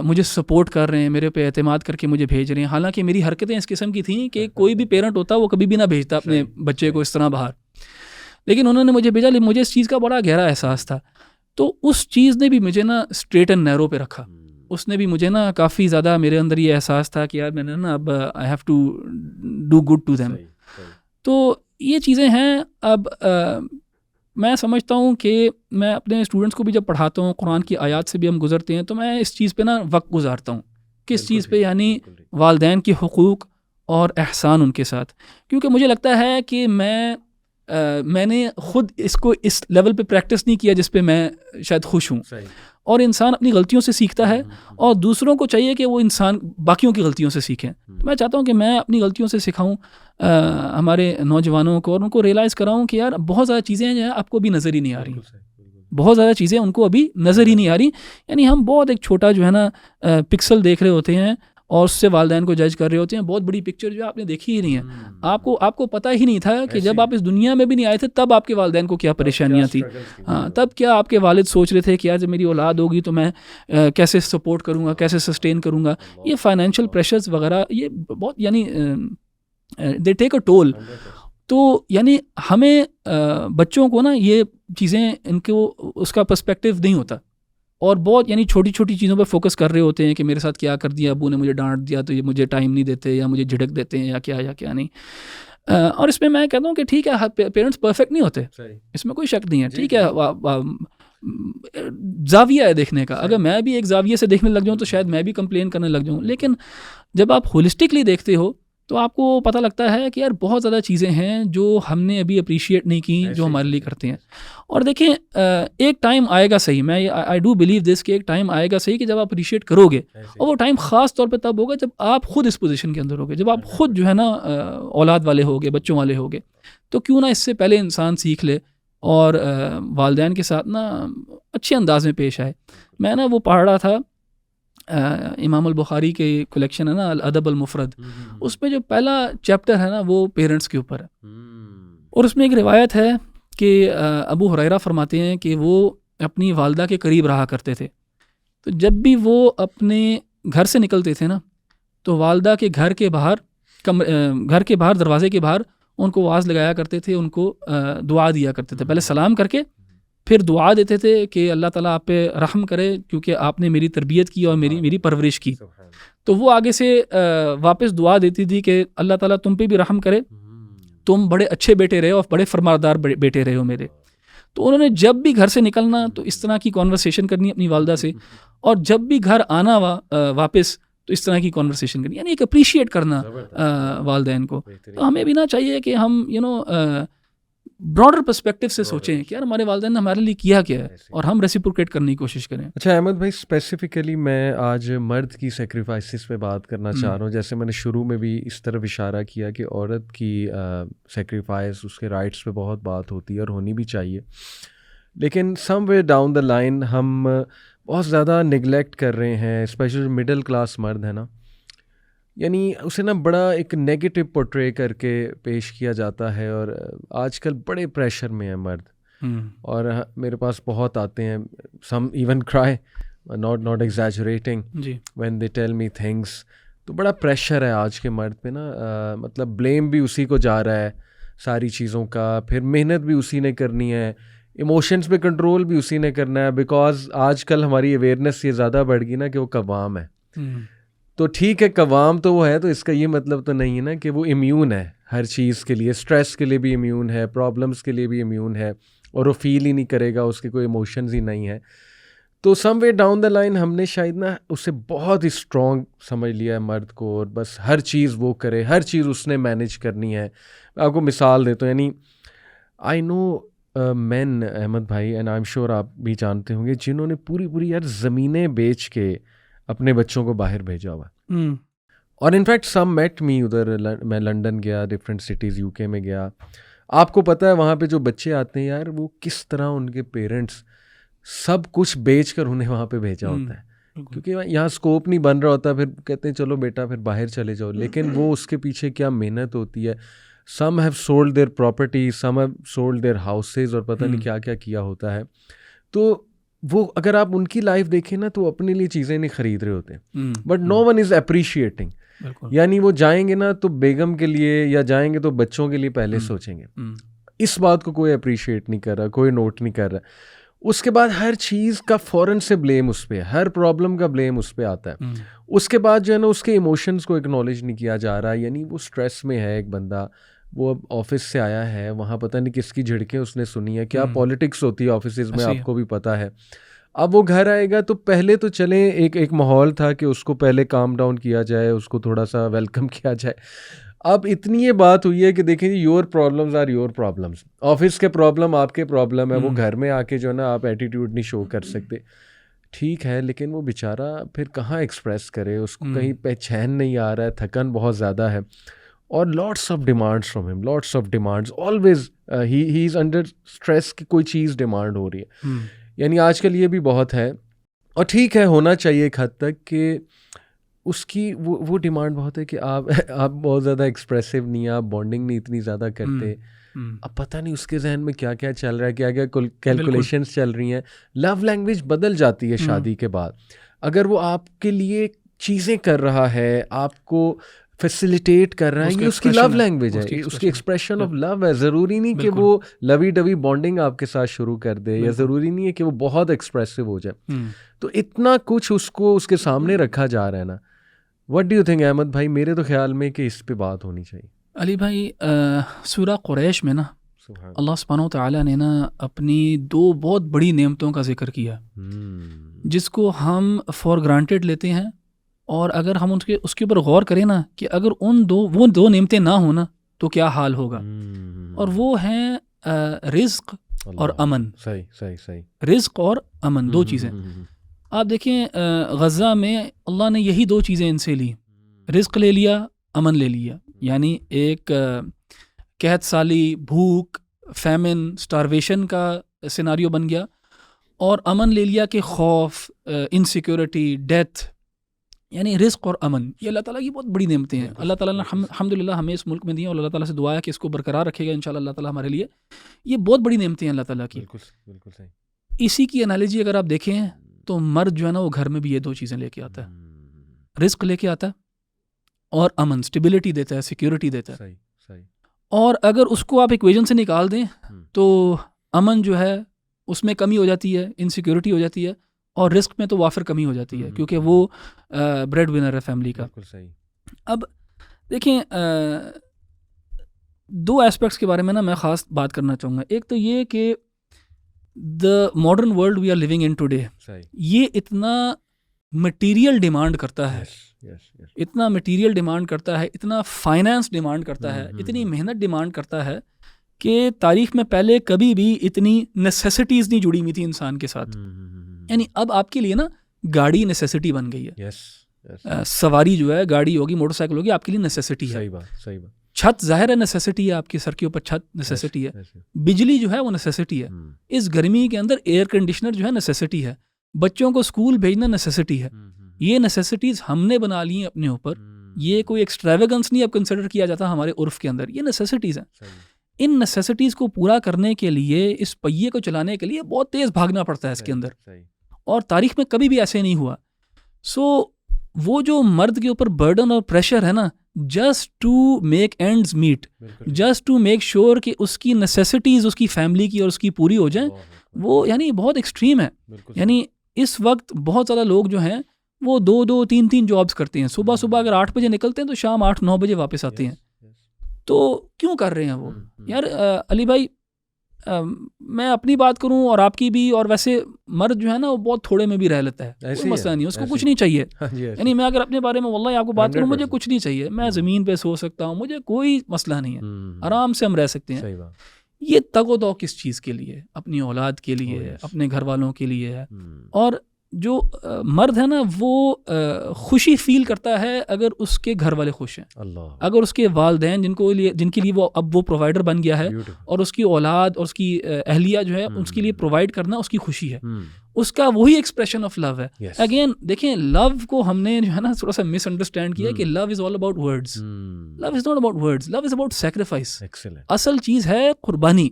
مجھے سپورٹ کر رہے ہیں, میرے پہ اعتماد کر کے مجھے بھیج رہے ہیں. حالانکہ میری حرکتیں اس قسم کی تھیں کہ کوئی بھی پیرنٹ ہوتا وہ کبھی بھی نہ بھیجتا اپنے بچے کو اس طرح باہر, لیکن انہوں نے مجھے بھیجا. لیکن مجھے اس چیز کا بڑا گہرا احساس تھا. تو اس چیز نے بھی مجھے نا اسٹریٹ اینڈ نیرو پہ رکھا. اس نے بھی مجھے نا کافی زیادہ میرے اندر یہ احساس تھا کہ یار میں نے نا اب I have to do good to them. تو یہ چیزیں ہیں. اب میں سمجھتا ہوں کہ میں اپنے اسٹوڈنٹس کو بھی جب پڑھاتا ہوں, قرآن کی آیات سے بھی ہم گزرتے ہیں, تو میں اس چیز پہ نا وقت گزارتا ہوں. کس چیز پہ؟ یعنی والدین کے حقوق اور احسان ان کے ساتھ. کیونکہ مجھے لگتا ہے کہ میں نے خود اس کو اس لیول پہ پریکٹس نہیں کیا جس پہ میں شاید خوش ہوں. اور انسان اپنی غلطیوں سے سیکھتا ہے, اور دوسروں کو چاہیے کہ وہ انسان باقیوں کی غلطیوں سے سیکھیں. میں چاہتا ہوں کہ میں اپنی غلطیوں سے سکھاؤں ہمارے نوجوانوں کو, اور ان کو ریئلائز کراؤں کہ یار بہت زیادہ چیزیں ہیں جو ہیں آپ کو ابھی نظر ہی نہیں آ رہی. بہت زیادہ چیزیں ان کو ابھی نظر ہی نہیں آ رہی. یعنی ہم بہت ایک چھوٹا جو ہے نا پکسل دیکھ رہے ہوتے ہیں, اور اس سے والدین کو جج کر رہے ہوتے ہیں. بہت بڑی پکچر جو آپ نے دیکھی ہی نہیں ہے. آپ کو پتہ ہی نہیں تھا کہ جب آپ اس دنیا میں بھی نہیں آئے تھے تب آپ کے والدین کو کیا پریشانیاں تھیں. ہاں, تب کیا آپ کے والد سوچ رہے تھے کہ یار جب میری اولاد ہوگی تو میں کیسے سپورٹ کروں گا, کیسے سسٹین کروں گا. یہ فائنینشیل پریشرز وغیرہ یہ بہت یعنی دے ٹیک اے ٹول. تو یعنی ہمیں بچوں کو نا یہ چیزیں ان کو اس کا پرسپیکٹیو نہیں ہوتا, اور بہت یعنی چھوٹی چھوٹی چیزوں پہ فوکس کر رہے ہوتے ہیں کہ میرے ساتھ کیا کر دیا ابو نے, مجھے ڈانٹ دیا تو یہ مجھے ٹائم نہیں دیتے, یا مجھے جھڑک دیتے ہیں, یا کیا نہیں. اور اس میں میں کہتا ہوں کہ ٹھیک ہے پیرنٹس پرفیکٹ نہیں ہوتے, اس میں کوئی شک نہیں ہے. ٹھیک ہے, زاویہ ہے دیکھنے کا. اگر میں بھی ایک زاویے سے دیکھنے لگ جاؤں تو شاید میں بھی کمپلین کرنے لگ جاؤں. لیکن جب آپ ہولسٹکلی دیکھتے ہو تو آپ کو پتہ لگتا ہے کہ یار بہت زیادہ چیزیں ہیں جو ہم نے ابھی اپریشیٹ نہیں کی جو ہمارے لیے کرتے ہیں. اور دیکھیں ایک ٹائم آئے گا صحیح, میں آئی ڈو بلیو دس کہ ایک ٹائم آئے گا صحیح کہ جب آپ اپریشیٹ کرو گے, اور وہ ٹائم خاص طور پہ تب ہوگا جب آپ خود اس پوزیشن کے اندر ہوگے, جب آپ خود جو ہے نا اولاد والے ہوگے, بچوں والے ہوگے. تو کیوں نہ اس سے پہلے انسان سیکھ لے اور والدین کے ساتھ نا اچھے انداز میں پیش آئے. میں نا وہ پڑھ رہا تھا امام البخاری کے کلیکشن ہے نا الادب المفرد, اس میں جو پہلا چیپٹر ہے نا وہ پیرنٹس کے اوپر ہے. اور اس میں ایک روایت ہے کہ ابو ہریرہ فرماتے ہیں کہ وہ اپنی والدہ کے قریب رہا کرتے تھے. تو جب بھی وہ اپنے گھر سے نکلتے تھے نا تو والدہ کے گھر کے باہر دروازے کے باہر ان کو آواز لگایا کرتے تھے, ان کو دعا دیا کرتے تھے. پہلے سلام کر کے پھر دعا دیتے تھے کہ اللہ تعالیٰ آپ پہ رحم کرے کیونکہ آپ نے میری تربیت کی اور میری پرورش کی. تو وہ آگے سے واپس دعا دیتی تھی کہ اللہ تعالیٰ تم پہ بھی رحم کرے, تم بڑے اچھے بیٹے رہے ہو اور بڑے فرماردار بیٹے رہے ہو میرے. تو انہوں نے جب بھی گھر سے نکلنا تو اس طرح کی کانورسیشن کرنی اپنی والدہ سے, اور جب بھی گھر آنا واپس تو اس طرح کی کانورسیشن کرنی, یعنی ایک اپریشیٹ کرنا والدین کو. تو ہمیں بھی نہ چاہیے کہ ہم براڈر پرسپیکٹیو سے سوچیں کہ یار ہمارے والدین نے ہمارے لیے کیا ہے اور ہم ریسیپروکیٹ کرنے کی کوشش کریں. اچھا احمد بھائی, اسپیسیفکلی میں آج مرد کی سیکریفائسز پہ بات کرنا چاہ رہا ہوں. جیسے میں نے شروع میں بھی اس طرف اشارہ کیا کہ عورت کی سیکریفائس, اس کے رائٹس پہ بہت بات ہوتی ہے اور ہونی بھی چاہیے, لیکن سم وے ڈاؤن دا لائن ہم بہت زیادہ نگلیکٹ کر رہے ہیں, اسپیشلی مڈل کلاس مرد ہے نا, یعنی اسے نا بڑا ایک نیگیٹو پورٹرے کر کے پیش کیا جاتا ہے. اور آج کل بڑے پریشر میں ہیں مرد, اور میرے پاس بہت آتے ہیں, سم ایون کرائی, not exaggerating when they tell me things. تو بڑا پریشر ہے آج کے مرد پہ نا, مطلب بلیم بھی اسی کو جا رہا ہے ساری چیزوں کا, پھر محنت بھی اسی نے کرنی ہے, ایموشنس پہ کنٹرول بھی اسی نے کرنا ہے, بیکاز آج کل ہماری اویئرنیس یہ زیادہ بڑھ گئی نا کہ وہ قوام ہے. تو ٹھیک ہے قوام تو وہ ہے, تو اس کا یہ مطلب تو نہیں ہے نا کہ وہ امیون ہے ہر چیز کے لیے. اسٹریس کے لیے بھی امیون ہے, پرابلمس کے لیے بھی امیون ہے, اور وہ فیل ہی نہیں کرے گا, اس کے کوئی ایموشنز ہی نہیں ہے. تو سم وے ڈاؤن دا لائن ہم نے شاید نا اسے بہت ہی اسٹرانگ سمجھ لیا ہے مرد کو, اور بس ہر چیز وہ کرے, ہر چیز اس نے مینیج کرنی ہے. میں آپ کو مثال دیتا ہوں, یعنی آئی نو مین احمد بھائی, اینڈ آئی ایم شیور آپ بھی جانتے ہوں گے, جنہوں نے پوری یار زمینیں بیچ کے اپنے بچوں کو باہر بھیجا ہوا. اور انفیکٹ سم میٹ می, ادھر میں لنڈن گیا, ڈفرینٹ سٹیز یو کے میں گیا. آپ کو پتہ ہے وہاں پہ جو بچے آتے ہیں یار, وہ کس طرح ان کے پیرنٹس سب کچھ بیچ کر انہیں وہاں پہ بھیجا ہوتا ہے, کیونکہ یہاں اسکوپ نہیں بن رہا ہوتا, پھر کہتے ہیں چلو بیٹا پھر باہر چلے جاؤ. لیکن وہ اس کے پیچھے کیا محنت ہوتی ہے. Some have sold their property, some have sold their houses, اور پتہ نہیں کیا کیا کیا ہوتا ہے. تو وہ اگر آپ ان کی لائف دیکھیں نا, تو اپنے لیے چیزیں نہیں خرید رہے ہوتے, but no one is appreciating. یعنی وہ جائیں گے نا تو بیگم کے لیے, یا جائیں گے تو بچوں کے لیے پہلے سوچیں گے. اس بات کو کوئی اپریشیٹ نہیں کر رہا, کوئی نوٹ نہیں کر رہا. اس کے بعد ہر چیز کا فوراً سے بلیم اس پہ, ہر پرابلم کا بلیم اس پہ آتا ہے. اس کے بعد جو ہے نا اس کے ایموشنز کو اکنالج نہیں کیا جا رہا. یعنی وہ اسٹریس میں ہے ایک بندہ, وہ اب آفس سے آیا ہے, وہاں پتہ نہیں کس کی جھڑکیں اس نے سنی ہے, کیا پالیٹکس ہوتی ہے آفسز میں, آپ کو بھی پتہ ہے. اب وہ گھر آئے گا تو پہلے تو چلیں ایک ماحول تھا کہ اس کو پہلے کام ڈاؤن کیا جائے, اس کو تھوڑا سا ویلکم کیا جائے. اب اتنی یہ بات ہوئی ہے کہ دیکھیں جی, your problems are your problems, office کے پرابلم آپ کے پرابلم ہے. وہ گھر میں آ کے جو ہے نا آپ ایٹیٹیوڈ نہیں شو کر سکتے, ٹھیک ہے, لیکن وہ بیچارہ پھر کہاں ایکسپریس کرے, اس کو کہیں پہ چین نہیں آ رہا ہے, تھکن بہت زیادہ ہے, اور لاٹس آف ڈیمانڈس فرام ہم, lots of demands always, he is under stress کہ کوئی چیز ڈیمانڈ ہو رہی ہے. یعنی آج کل یہ بھی بہت ہے, اور ٹھیک ہے ہونا چاہیے ایک حد تک, کہ اس کی وہ ڈیمانڈ بہت ہے کہ آپ بہت زیادہ ایکسپریسو نہیں ہیں, آپ بانڈنگ نہیں اتنی زیادہ کرتے. اب پتہ نہیں اس کے ذہن میں کیا کیا چل رہا ہے, کیا کیا کیلکولیشنس چل رہی ہیں. لو لینگویج بدل جاتی ہے شادی کے بعد. اگر وہ آپ کے لیے چیزیں کر رہا ہے, آپ کو فیسیلیٹیٹ کر رہا ہے, یہ اس کی لو لینگویج ہے, اس کی ایکسپریشن آف لو ہے. ضروری نہیں کہ وہ لوی ڈوی بانڈنگ آپ کے ساتھ شروع کر دے, یا ضروری نہیں ہے کہ وہ بہت ایکسپریسو ہو جائے. تو اتنا کچھ اس کو اس کے سامنے رکھا جا رہا ہے نا. What do you think Ahmed بھائی, میرے تو خیال میں کہ اس پہ بات ہونی چاہیے. علی بھائی, سورہ قریش میں نا اللہ سبحانہ وتعالیٰ نے نا اپنی دو بہت بڑی نعمتوں کا ذکر کیا, جس کو ہم فار گرانٹیڈ لیتے ہیں, اور اگر ہم اس کے اوپر غور کریں نا کہ اگر وہ دو نعمتیں نہ ہوں نا تو کیا حال ہوگا. اور وہ ہیں رزق اور امن. صحیح. رزق اور امن, دو چیزیں. آپ دیکھیں غزہ میں اللہ نے یہی دو چیزیں ان سے لی, رزق لے لیا, امن لے لیا. یعنی ایک قحط سالی, بھوک, فیمن, سٹارویشن کا سیناریو بن گیا, اور امن لے لیا کہ خوف, انسیکیورٹی, ڈیتھ. یعنی رزق اور امن یہ اللہ تعالیٰ کی بہت بڑی نعمتیں ہیں. اللہ تعالیٰ نے الحمدللہ ہمیں اس ملک میں دی ہیں, اور اللہ تعالیٰ سے دعا ہے کہ اس کو برقرار رکھے گا انشاءاللہ اللہ تعالیٰ ہمارے لیے. یہ بہت بڑی نعمتیں ہیں اللہ تعالیٰ کی. بالکل صحیح. اسی کی انالوجی اگر آپ دیکھیں تو مرد جو ہے نا وہ گھر میں بھی یہ دو چیزیں لے کے آتا ہے, رزق لے کے آتا ہے, اور امن, اسٹیبلٹی دیتا ہے, سیکیورٹی دیتا ہے. صحیح. اور اگر اس کو آپ ایکویژن سے نکال دیں تو امن جو ہے اس میں کمی ہو جاتی ہے, انسیکیورٹی ہو جاتی ہے, اور رزق میں تو وافر کمی ہو جاتی ہے, کیونکہ وہ بریڈ ونر ہے فیملی کا. اب دیکھیں دو ایسپیکٹس کے بارے میں نا میں خاص بات کرنا چاہوں گا. ایک تو یہ کہ the modern world we are living in today, یہ اتنا مٹیریل ڈیمانڈ کرتا ہے, اتنا مٹیریل ڈیمانڈ کرتا ہے, اتنا فائنانس ڈیمانڈ کرتا ہے, اتنی محنت ڈیمانڈ کرتا ہے کہ تاریخ میں پہلے کبھی بھی اتنی نیسیسٹیز نہیں جڑی ہوئی تھی انسان کے ساتھ. یعنی اب آپ کے لیے نا گاڑی نیسیسٹی بن گئی ہے. سواری جو ہے, گاڑی ہوگی, موٹر سائیکل ہوگی, آپ کے لیے نیسیسٹی ہے. صحیح بات. چھت ظاہر ہے نیسیسٹی ہے, آپ کے سر کے اوپر چھت نیسیسٹی ہے. بجلی جو ہے وہ نیسیسٹی ہے. اس گرمی کے اندر ایئر کنڈیشنر جو ہے نیسیسٹی ہے. بچوں کو اسکول بھیجنا نیسیسٹی ہے. یہ نیسیسٹیز ہم نے بنا لی ہیں اپنے اوپر. یہ کوئی ایکسٹراویگنس نہیں اب کنسیڈر کیا جاتا ہمارے عرف کے اندر, یہ نیسیسٹیز ہیں. ان نیسیسٹیز کو پورا کرنے کے لیے, اس پہیے کو چلانے کے لیے بہت تیز بھاگنا پڑتا ہے اس کے اندر, اور تاریخ میں کبھی بھی ایسے نہیں ہوا. سو وہ جو مرد کے اوپر برڈن اور پریشر ہے نا, just to make ends meet, just to make sure کہ اس کی نیسیسٹیز اس کی فیملی کی اور اس کی پوری ہو جائیں, وہ یعنی بہت ایکسٹریم ہے. یعنی اس وقت بہت زیادہ لوگ جو ہیں وہ 2-2, 3-3 جابس کرتے ہیں. صبح اگر 8 بجے نکلتے ہیں تو شام 8-9 بجے واپس آتے ہیں. تو کیوں کر رہے ہیں وہ؟ یار علی بھائی, میں اپنی بات کروں اور آپ کی بھی، اور ویسے مرد جو ہے نا وہ بہت تھوڑے میں بھی رہ لیتا ہے، کوئی مسئلہ نہیں، اس کو کچھ نہیں چاہیے. یعنی میں اگر اپنے بارے میں واللہ آپ کو بات کروں، مجھے کچھ نہیں چاہیے، میں زمین پہ سو سکتا ہوں، مجھے کوئی مسئلہ نہیں ہے، آرام سے ہم رہ سکتے ہیں. یہ تگ و دو کس چیز کے لیے؟ اپنی اولاد کے لیے، اپنے گھر والوں کے لیے ہے. اور جو مرد ہے نا وہ خوشی فیل کرتا ہے اگر اس کے گھر والے خوش ہیں، اگر اس کے والدین جن کے لیے وہ اب وہ پرووائڈر بن گیا ہے، اور اس کی اولاد اور اس کی اہلیہ جو ہے اس کے لیے پرووائڈ کرنا اس کی خوشی ہے، اس کا وہی ایکسپریشن آف لو ہے. اگین دیکھیں، لو کو ہم نے جو ہے نا تھوڑا سا مس انڈرسٹینڈ کیا کہ love is all about words. Love is not about words, love is about sacrifice. اصل چیز ہے قربانی.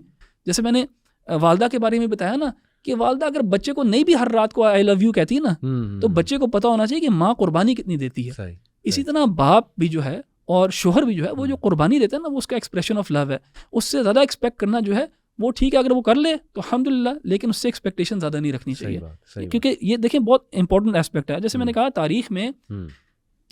جیسے میں نے والدہ کے بارے میں بتایا نا کہ والدہ اگر بچے کو نہیں بھی ہر رات کو آئی لو یو کہتی ہے نا، تو بچے کو پتا ہونا چاہیے کہ ماں قربانی کتنی دیتی ہے. اسی طرح باپ بھی جو ہے اور شوہر بھی جو ہے وہ جو قربانی دیتا ہے نا، وہ اس کا ایکسپریشن آف لو ہے. اس سے زیادہ ایکسپیکٹ کرنا جو ہے وہ ٹھیک ہے، اگر وہ کر لے تو الحمدللہ، لیکن اس سے ایکسپیکٹیشن زیادہ نہیں رکھنی چاہیے، کیونکہ یہ دیکھیں بہت امپورٹنٹ ایسپیکٹ ہے. جیسے میں نے کہا تاریخ میں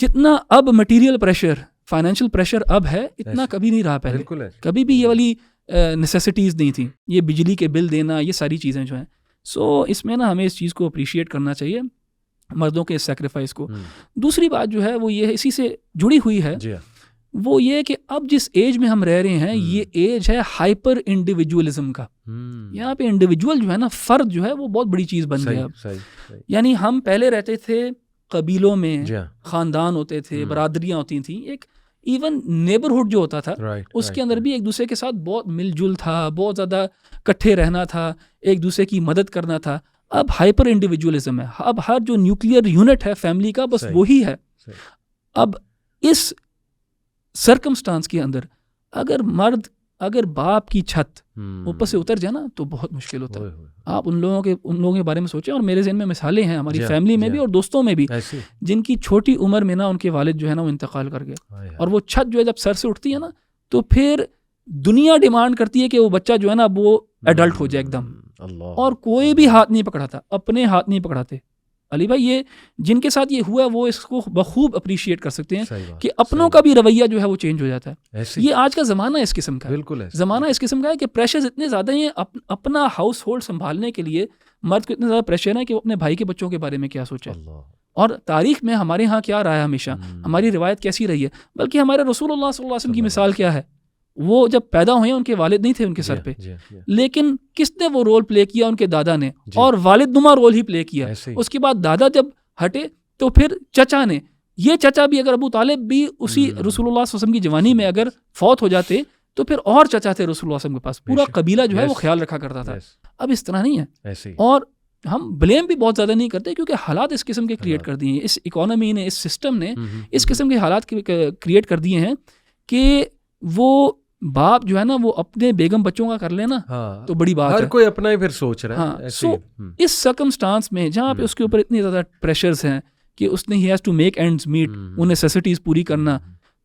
جتنا اب مٹیریل پریشر، فائنینشیل پریشر اب ہے، اتنا کبھی نہیں رہا پہلے. کبھی بھی یہ والی نیسیسٹیز نہیں تھیں، یہ بجلی کے بل دینا، یہ ساری چیزیں جو ہیں. سو اس میں نا ہمیں اس چیز کو اپریشیٹ کرنا چاہیے، مردوں کے سیکریفائس کو. دوسری بات جو ہے وہ یہ اسی سے جڑی ہوئی ہے، وہ یہ کہ اب جس ایج میں ہم رہ رہے ہیں، یہ ایج ہے ہائپر انڈیویجولزم کا. یہاں پہ انڈیویجول جو ہے نا، فرد جو ہے وہ بہت بڑی چیز بن گیا اب. یعنی ہم پہلے رہتے تھے قبیلوں میں، خاندان ہوتے تھے، برادریاں ہوتی تھیں، ایک ایون نیبرہڈ جو ہوتا تھا اس کے اندر بھی ایک دوسرے کے ساتھ بہت مل جل تھا، بہت زیادہ کٹھے رہنا تھا، ایک دوسرے کی مدد کرنا تھا. اب ہائپر انڈیویجولزم ہے، اب ہر جو نیوکلیئر یونٹ ہے فیملی کا بس وہی ہے. اب اس سرکمسٹانس کے اندر اگر باپ کی چھت اوپر سے اتر جائے نا تو بہت مشکل ہوتا ہے. آپ ان لوگوں کے بارے میں سوچیں، اور میرے ذہن میں مثالیں ہیں ہماری فیملی میں بھی اور دوستوں میں بھی، جن کی چھوٹی عمر میں نا ان کے والد جو ہے نا وہ انتقال کر گئے، اور وہ چھت جو ہے جب سر سے اٹھتی ہے نا تو پھر دنیا ڈیمانڈ کرتی ہے کہ وہ بچہ جو ہے نا وہ ایڈلٹ ہو جائے ایک دم، اور کوئی بھی ہاتھ نہیں پکڑاتا، اپنے ہاتھ نہیں پکڑاتے. علی بھائی یہ جن کے ساتھ یہ ہوا ہے وہ اس کو بخوب اپریشیٹ کر سکتے ہیں کہ اپنوں کا بھی رویہ جو ہے وہ چینج ہو جاتا ہے. یہ آج کا زمانہ اس قسم کا ہے، زمانہ اس قسم کا ہے کہ پریشرز اتنے زیادہ ہیں. اپنا ہاؤس ہولڈ سنبھالنے کے لیے مرد کو اتنا زیادہ پریشر ہے کہ وہ اپنے بھائی کے بچوں کے بارے میں کیا سوچے. اور تاریخ میں ہمارے ہاں کیا رہا ہے، ہمیشہ ہماری روایت کیسی رہی ہے، بلکہ ہمارے رسول اللہ صلی اللہ علیہ وسلم کی مثال کیا ہے. وہ جب پیدا ہوئے ان کے والد نہیں تھے ان کے سر پہ، لیکن کس نے وہ رول پلے کیا؟ ان کے دادا نے، اور والد نما رول ہی پلے کیا. اس کے بعد دادا جب ہٹے تو پھر چچا نے. یہ چچا بھی اگر ابو طالب بھی اسی رسول اللہ صلی اللہ علیہ وسلم کی جوانی میں اگر فوت ہو جاتے تو پھر اور چچا تھے رسول اللہ صلی اللہ علیہ وسلم کے پاس، پورا قبیلہ جو ہے وہ خیال رکھا کرتا تھا. اب اس طرح نہیں ہے، اور ہم بلیم بھی بہت زیادہ نہیں کرتے کیونکہ حالات اس قسم کے کریٹ کر دیے ہیں، اس اکانومی نے، اس سسٹم نے اس قسم کے حالات کریٹ کر دیے ہیں کہ وہ باپ جو ہے نا وہ اپنے بیگم بچوں کا کر لینا تو بڑی بات ہے، ہر کوئی اپنا ہی پھر سوچ رہا ہے. سو اس سرکمسٹانس میں جہاں پہ اس کے اوپر اتنی زیادہ پریشرز ہیں کہ اس نے he has to make ends meet, وہ نیسیسٹیز پوری کرنا،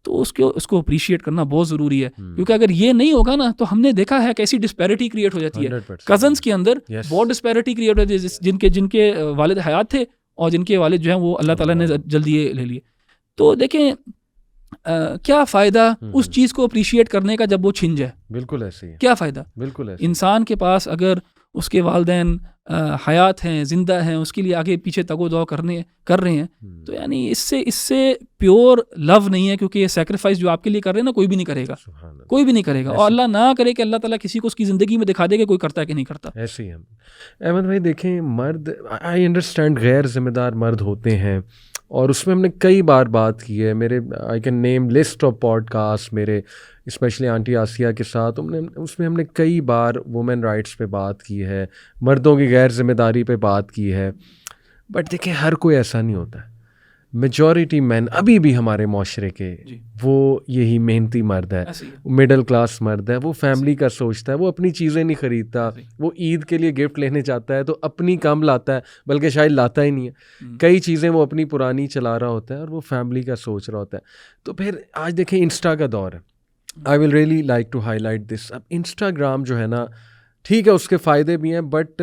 تو اس کو اپریشیٹ کرنا بہت ضروری ہے. کیونکہ اگر یہ نہیں ہوگا نا تو ہم نے دیکھا ہے کیسی ڈسپیرٹی کریٹ ہو جاتی ہے کزنس کے اندر، بہت ڈسپیرٹی کریٹ ہو جاتی ہے. جن کے والد حیات تھے اور جن کے والد جو ہیں وہ اللہ تعالیٰ نے جلدی لے لیے. تو دیکھیں کیا فائدہ اس چیز کو اپریشیٹ کرنے کا جب وہ چھن جائے. بالکل ایسے ہی، کیا فائدہ؟ بالکل ایسے. انسان کے پاس اگر اس کے والدین حیات ہیں، زندہ ہیں، اس کے لیے آگے پیچھے تگ و دو کر رہے ہیں، تو یعنی اس سے پیور لو نہیں ہے، کیونکہ یہ سیکریفائس جو آپ کے لیے کر رہے ہیں نا کوئی بھی نہیں کرے گا، کوئی بھی نہیں کرے گا. اور اللہ نہ کرے کہ اللہ تعالیٰ کسی کو اس کی زندگی میں دکھا دے کہ کوئی کرتا ہے کہ نہیں کرتا. ایسے ہی. احمد بھائی دیکھیں، مرد آئی انڈرسٹینڈ غیر ذمہ دار مرد ہوتے ہیں، اور اس میں ہم نے کئی بار بات کی ہے. میرے I can name list of podcast میرے، اسپیشلی آنٹی آسیہ کے ساتھ، اس میں ہم نے کئی بار وومن رائٹس پہ بات کی ہے، مردوں کی غیر ذمہ داری پہ بات کی ہے. بٹ دیکھیں ہر کوئی ایسا نہیں ہوتا ہے. میجورٹی مین ابھی بھی ہمارے معاشرے کے وہ یہی محنتی مرد ہے، مڈل کلاس مرد ہے، وہ فیملی کا سوچتا ہے، وہ اپنی چیزیں نہیں خریدتا، وہ عید کے لیے گفٹ لینے جاتا ہے تو اپنی کم لاتا ہے، بلکہ شاید لاتا ہی نہیں ہے. کئی چیزیں وہ اپنی پرانی چلا رہا ہوتا ہے اور وہ فیملی کا سوچ رہا ہوتا ہے. تو پھر آج دیکھیں انسٹا کا دور ہے. I will really like to highlight this. اب انسٹاگرام جو ہے نا ٹھیک ہے اس کے فائدے بھی ہیں بٹ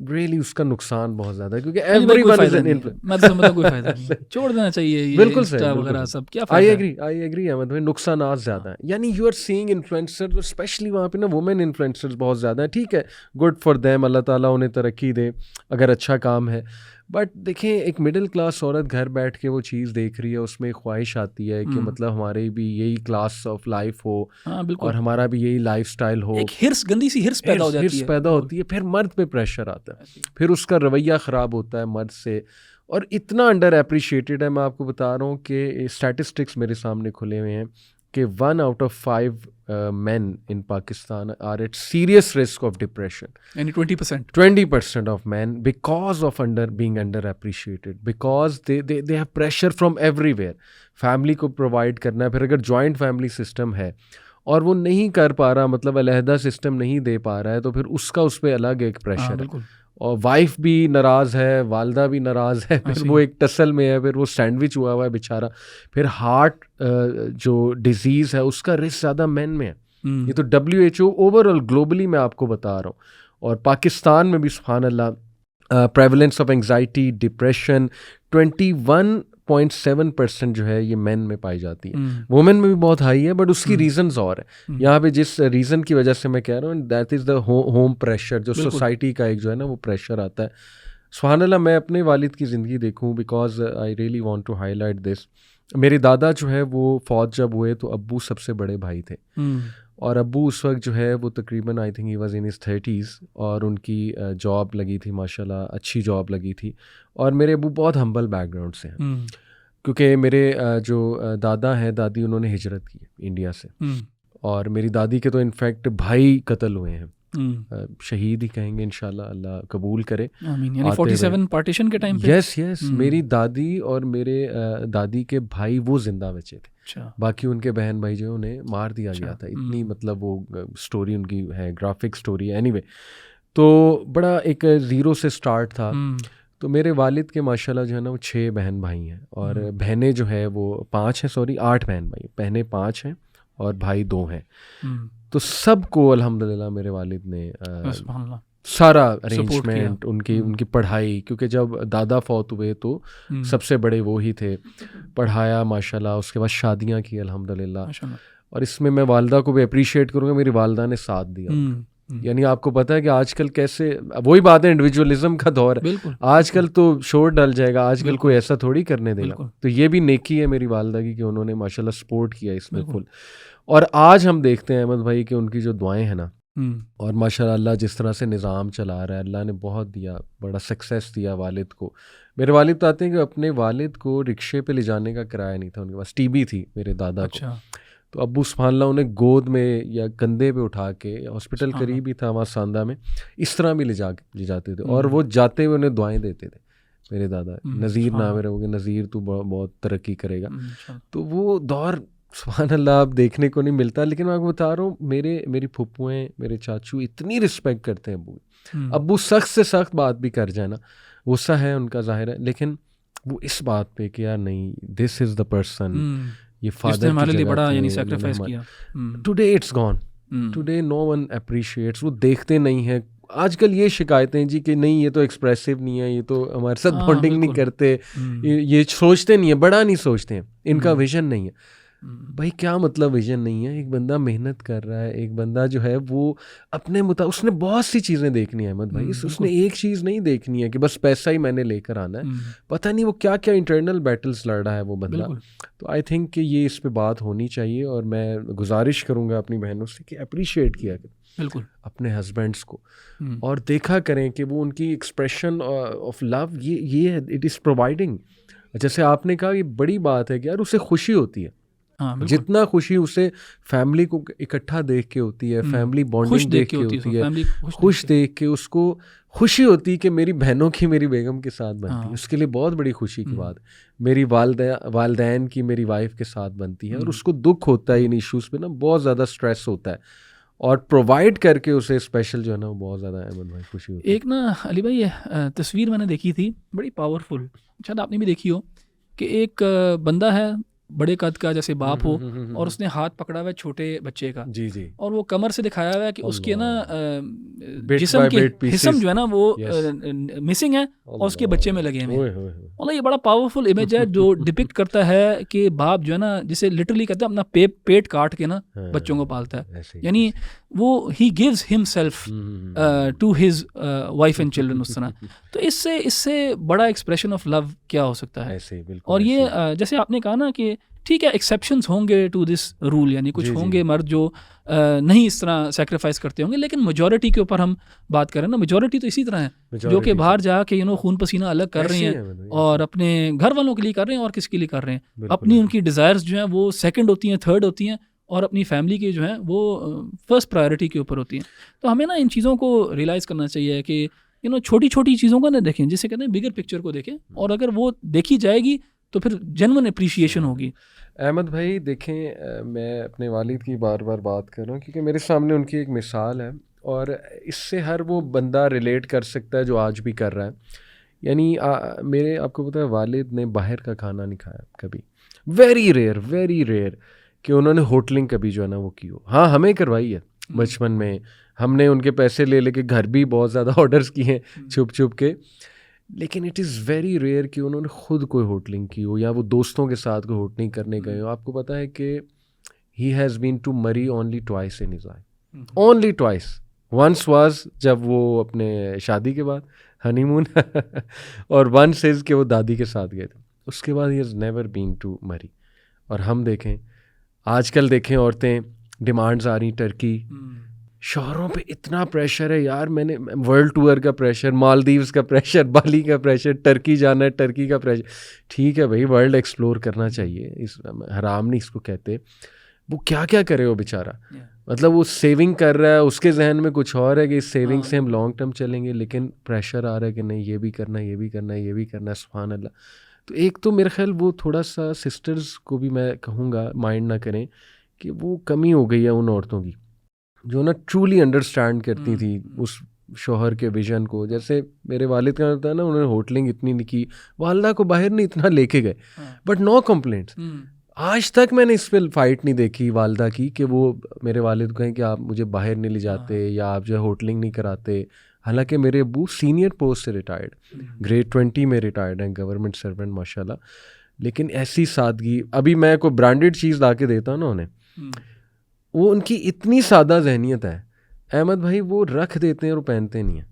ریئلی اس کا نقصان بہت زیادہ ہے کیونکہ every one is an influencer. میں تو سمجھتا کوئی فائدہ نہیں ہے, چھوڑ دینا چاہیے یہ بالکل انسٹا صحیح, وغیرہ سب, کیا آئی فائدہ ہے. ایگری احمد بھائی, نقصانات زیادہ ہیں. یعنی you are seeing influencer especially وہاں پہ نا وومن انفلوئنسرز بہت زیادہ ہیں. ٹھیک ہے گڈ فار دیم, اللہ تعالیٰ انہیں ترقی دے اگر اچھا کام ہے. بٹ دیکھیں ایک مڈل کلاس عورت گھر بیٹھ کے وہ چیز دیکھ رہی ہے, اس میں خواہش آتی ہے کہ مطلب ہمارے بھی یہی کلاس آف لائف ہو اور ہمارا بھی یہی لائف سٹائل ہو. ایک ہرس, گندی سی ہرس پیدا ہو جاتی ہے, پیدا ہوتی ہے. پھر مرد پہ پریشر آتا ہے, پھر اس کا رویہ خراب ہوتا ہے مرد سے, اور اتنا انڈر اپریشیٹڈ ہے. میں آپ کو بتا رہا ہوں کہ اسٹیٹسٹکس میرے سامنے کھلے ہوئے ہیں کہ 1 out of 5 men in Pakistan are at serious risk of depression. یعنی 20% of men because of being underappreciated, because they have pressure from everywhere. Family کو پرووائڈ کرنا ہے, پھر اگر جوائنٹ فیملی سسٹم ہے اور وہ نہیں کر پا رہا, مطلب علیحدہ سسٹم نہیں دے پا رہا ہے, تو پھر اس کا اس پہ الگ ایک پریشر ہے. اور وائف بھی ناراض ہے, والدہ بھی ناراض ہے, پھر وہ ایک ٹسل میں ہے, پھر وہ سینڈوچ ہوا ہوا ہے بیچارہ. پھر ہارٹ جو ڈیزیز ہے اس کا رسک زیادہ مین میں ہے. یہ تو WHO اوور آل گلوبلی میں آپ کو بتا رہا ہوں. اور پاکستان میں بھی سبحان اللہ پریولنس آف انگزائٹی, ڈپریشن 21.7% جو ہے یہ مین میں پائی جاتی ہے. وومن میں بھی بہت ہائی ہے بٹ اس کی ریزنز اور ہیں. یہاں پہ جس ریزن کی وجہ سے میں کہہ رہا ہوں that is the home pressure, جو سوسائٹی کا ایک جو ہے نا وہ پریشر آتا ہے. سبحان اللہ میں اپنے والد کی زندگی دیکھوں because I really want to highlight this. میرے دادا جو ہے وہ فوت جب ہوئے تو ابو سب سے بڑے بھائی تھے, اور ابو اس وقت جو ہے وہ تقریباً I think he was in his 30s, اور ان کی جاب لگی تھی ماشاء اللہ, اچھی جاب لگی تھی. اور میرے ابو بہت ہمبل بیک گراؤنڈ سے ہیں, کیونکہ میرے جو دادا ہیں دادی انہوں نے ہجرت کی انڈیا سے, اور میری دادی کے تو انفیکٹ بھائی قتل ہوئے ہیں, شہید ہی کہیں گے انشاءاللہ, اللہ قبول کرے. یعنی 47 پارٹیشن کے ٹائم پہ. یس میری دادی اور میرے دادی کے بھائی وہ زندہ بچے تھے, باقی ان کے بہن بھائی جو انہیں مار دیا گیا تھا. اتنی مطلب وہ سٹوری ان کی ہے, گرافک سٹوری ہے. اینی وے تو بڑا ایک زیرو سے سٹارٹ تھا. تو میرے والد کے ماشاءاللہ جو ہے نا وہ 6 بہن بھائی ہیں, اور بہنیں جو ہے وہ 5 ہیں, 8 بہن بھائی, بہنیں 5 ہیں اور بھائی 2 ہیں. تو سب کو الحمدللہ میرے والد نے سارا ارینجمنٹ, ان کی پڑھائی, کیونکہ جب دادا فوت ہوئے تو سب سے بڑے وہ ہی تھے, پڑھایا ماشاءاللہ. اس کے بعد شادیاں کی الحمدللہ. اور اس میں والدہ کو بھی اپریشیٹ کروں گا, میری والدہ نے ساتھ دیا. یعنی آپ کو پتہ ہے کہ آج کل کیسے, وہی بات ہے انڈیویجولزم کا دور ہے آج کل, تو شور ڈل جائے گا آج کل, کوئی ایسا تھوڑی کرنے دے گا. تو یہ بھی نیکی ہے میری والدہ کی کہ انہوں نے ماشاءاللہ سپورٹ کیا اس میں فل. اور آج ہم دیکھتے ہیں احمد بھائی کہ ان کی جو دعائیں ہیں نا, اور ماشاء اللہ جس طرح سے نظام چلا رہا ہے, اللہ نے بہت دیا, بڑا سکسیس دیا والد کو. میرے والد بتاتے ہیں کہ اپنے والد کو رکشے پہ لے جانے کا کرایہ نہیں تھا, ان کے پاس TB تھی میرے دادا کو. تو ابو سبحان اللہ انہیں گود میں یا کندھے پہ اٹھا کے, ہاسپٹل قریب ہی تھا وہاں ساندہ میں, اس طرح بھی لے جاتے تھے. اور وہ جاتے ہوئے انہیں دعائیں دیتے تھے. میرے دادا نذیر نام رہو گے, نذیر تو بہت ترقی کرے گا. تو وہ دور سبحان اللہ اب دیکھنے کو نہیں ملتا. لیکن میں آپ کو بتا رہا ہوں میری پھپھویں, میرے چاچو اتنی رسپیکٹ کرتے ہیں ابو سخت سے سخت بات بھی کر جائے نا, غصہ ہے ان کا ظاہر ہے, لیکن وہ اس بات پہ کہ یار نہیں, دس از دا پرسن, یہ فادر ہمارے لیے بڑا یعنی سیکریفائس کیا. Today it's gone, today no one appreciates, وہ دیکھتے نہیں ہیں. آج کل یہ شکایتیں جی کہ نہیں یہ تو ایکسپریسو نہیں ہے, یہ تو ہمارے ساتھ بانڈنگ نہیں کرتے, یہ سوچتے نہیں ہیں, بڑا نہیں سوچتے ہیں, ان کا ویژن نہیں ہے. بھائی کیا مطلب ویژن نہیں ہے؟ ایک بندہ محنت کر رہا ہے, ایک بندہ جو ہے وہ اپنے اس نے بہت سی چیزیں دیکھنی ہے احمد بھائی. اس نے ایک چیز نہیں دیکھنی ہے کہ بس پیسہ ہی میں نے لے کر آنا ہے. پتہ نہیں وہ کیا کیا انٹرنل بیٹلز لڑ رہا ہے وہ بندہ. تو آئی تھنک کہ یہ اس پہ بات ہونی چاہیے, اور میں گزارش کروں گا اپنی بہنوں سے کہ اپریشیٹ کیا کریں بالکل اپنے ہسبینڈس کو, اور دیکھا کریں کہ وہ ان کی ایکسپریشن آف لو یہ ہے, اٹ از پرووائڈنگ. جیسے آپ نے کہا یہ بڑی بات ہے کہ یار اسے خوشی ہوتی ہے, جتنا خوشی اسے فیملی کو اکٹھا دیکھ کے ہوتی ہے, فیملی بانڈنگ دیکھ کے ہوتی ہے, خوش دیکھ کے اس کو خوشی ہوتی ہے کہ میری بہنوں کی میری بیگم کے ساتھ بنتی ہے, اس کے لیے بہت بڑی خوشی کی بات. میری والدین کی میری وائف کے ساتھ بنتی ہے, اور اس کو دکھ ہوتا ہے ان ایشوز پہ نا, بہت زیادہ اسٹریس ہوتا ہے, اور پرووائڈ کر کے اسے اسپیشل جو ہے نا وہ بہت زیادہ احمد بھائی خوشی ہوتی ہے. ایک نا علی بھائی تصویر میں نے دیکھی تھی بڑی پاورفل, شاید آپ نے بھی دیکھی ہو, کہ ایک بندہ ہے بڑے قد کا جیسے باپ ہو اور اس نے ہاتھ پکڑا ہوا ہے چھوٹے بچے کا, جی جی, اور وہ کمر سے دکھایا ہوا ہے کہ اس کے نا جسم کے حصم جو ہے نا وہ مسنگ ہے اور اس کے بچے میں لگے ہوئے ہیں. مطلب یہ بڑا پاورفل امیج ہے جو ڈپکٹ کرتا ہے کہ باپ جو ہے نا جسے لٹرلی کہتے ہیں اپنا پیٹ کاٹ کے نا بچوں کو پالتا ہے, یعنی وہ ہی gives himself to his wife and children اس طرح. تو اس سے بڑا ایکسپریشن آف لو کیا ہو سکتا ہے. اور یہ جیسے آپ نے کہا نا کہ ٹھیک ہے ایکسیپشنز ہوں گے ٹو دس رول, یعنی کچھ ہوں گے مرد جو نہیں اس طرح سیکریفائس کرتے ہوں گے, لیکن میجورٹی کے اوپر ہم بات کریں نا, میجورٹی تو اسی طرح ہے جو کہ باہر جا کے خون پسینہ الگ کر رہے ہیں اور اپنے گھر والوں کے لیے کر رہے ہیں اور کس کے لیے کر رہے ہیں. اپنی ان کی ڈیزائرز جو ہیں وہ سیکنڈ ہوتی ہیں, تھرڈ ہوتی ہیں, اور اپنی فیملی کی جو ہیں وہ فرسٹ پرائرٹی کے اوپر ہوتی ہیں. تو ہمیں نا ان چیزوں کو ریئلائز کرنا چاہیے کہ چھوٹی چھوٹی چیزوں کو نہ دیکھیں, جسے کہتے ہیں بگر پکچر کو دیکھیں, اور اگر وہ دیکھی جائے گی تو پھر جنون اپریشیشن ہوگی. احمد بھائی دیکھیں, میں اپنے والد کی بار بار بات کر رہا ہوں کیونکہ میرے سامنے ان کی ایک مثال ہے, اور اس سے ہر وہ بندہ ریلیٹ کر سکتا ہے جو آج بھی کر رہا ہے. یعنی میرے آپ کو پتہ ہے والد نے باہر کا کھانا نہیں کھایا کبھی, ویری ریئر کہ انہوں نے ہوٹلنگ کبھی جو ہے نا وہ کی ہو. ہاں ہمیں کروائی ہے بچپن میں, ہم نے ان کے پیسے لے کے گھر بھی بہت زیادہ آرڈرز کیے ہیں چھپ کے, لیکن اٹ از ویری ریئر کہ انہوں نے خود کوئی ہوٹلنگ کی ہو یا وہ دوستوں کے ساتھ کوئی ہوٹلنگ کرنے گئے ہو. آپ کو پتہ ہے کہ he has been to marry only twice in his life, only twice. Once was جب وہ اپنے شادی کے بعد ہنی مون, اور ونس از کہ وہ دادی کے ساتھ گئے تھے. اس کے بعد ہی has never been to Murree. اور ہم دیکھیں آج کل دیکھیں عورتیں ڈیمانڈز آ رہی, ٹرکی, شوہروں پہ اتنا پریشر ہے یار. میں نے ورلڈ ٹور کا پریشر, مالدیوز کا پریشر, بالی کا پریشر, ٹرکی جانا ہے, ٹرکی کا پریشر. ٹھیک ہے بھائی, ورلڈ ایکسپلور کرنا چاہیے, اس حرام نہیں اس کو کہتے. وہ کیا کرے وہ بیچارہ, مطلب وہ سیونگ کر رہا ہے, اس کے ذہن میں کچھ اور ہے کہ اس سیونگ سے ہم لانگ ٹرم چلیں گے, لیکن پریشر آ رہا ہے کہ نہیں یہ بھی کرنا ہے, یہ بھی کرنا ہے, یہ بھی کرنا ہے. سبحان اللہ. تو ایک تو میرے خیال وہ تھوڑا سا سسٹرز کو بھی میں کہوں گا مائنڈ نہ کریں کہ وہ کمی ہو گئی ہے ان عورتوں کی جو نا ٹرولی انڈرسٹینڈ کرتی تھی اس شوہر کے ویژن کو. جیسے میرے والد کا ہوتا ہے نا, انہوں نے ہوٹلنگ اتنی نہیں کی, والدہ کو باہر نہیں اتنا لے کے گئے, بٹ نو کمپلینٹس. آج تک میں نے اس پہ فائٹ نہیں دیکھی والدہ کی کہ وہ میرے والد کو کہیں کہ آپ مجھے باہر نہیں لے جاتے یا آپ جو ہے ہوٹلنگ نہیں کراتے. حالانکہ میرے ابو سینئر پوسٹ سے ریٹائرڈ, گریڈ 20 میں ریٹائرڈ ہیں, گورنمنٹ سرونٹ ماشاء اللہ, لیکن ایسی سادگی. ابھی میں کوئی برانڈیڈ چیز لا کے دیتا ہوں نا انہیں, وہ ان کی اتنی سادہ ذہنیت ہے احمد بھائی, وہ رکھ دیتے ہیں اور پہنتے نہیں ہیں.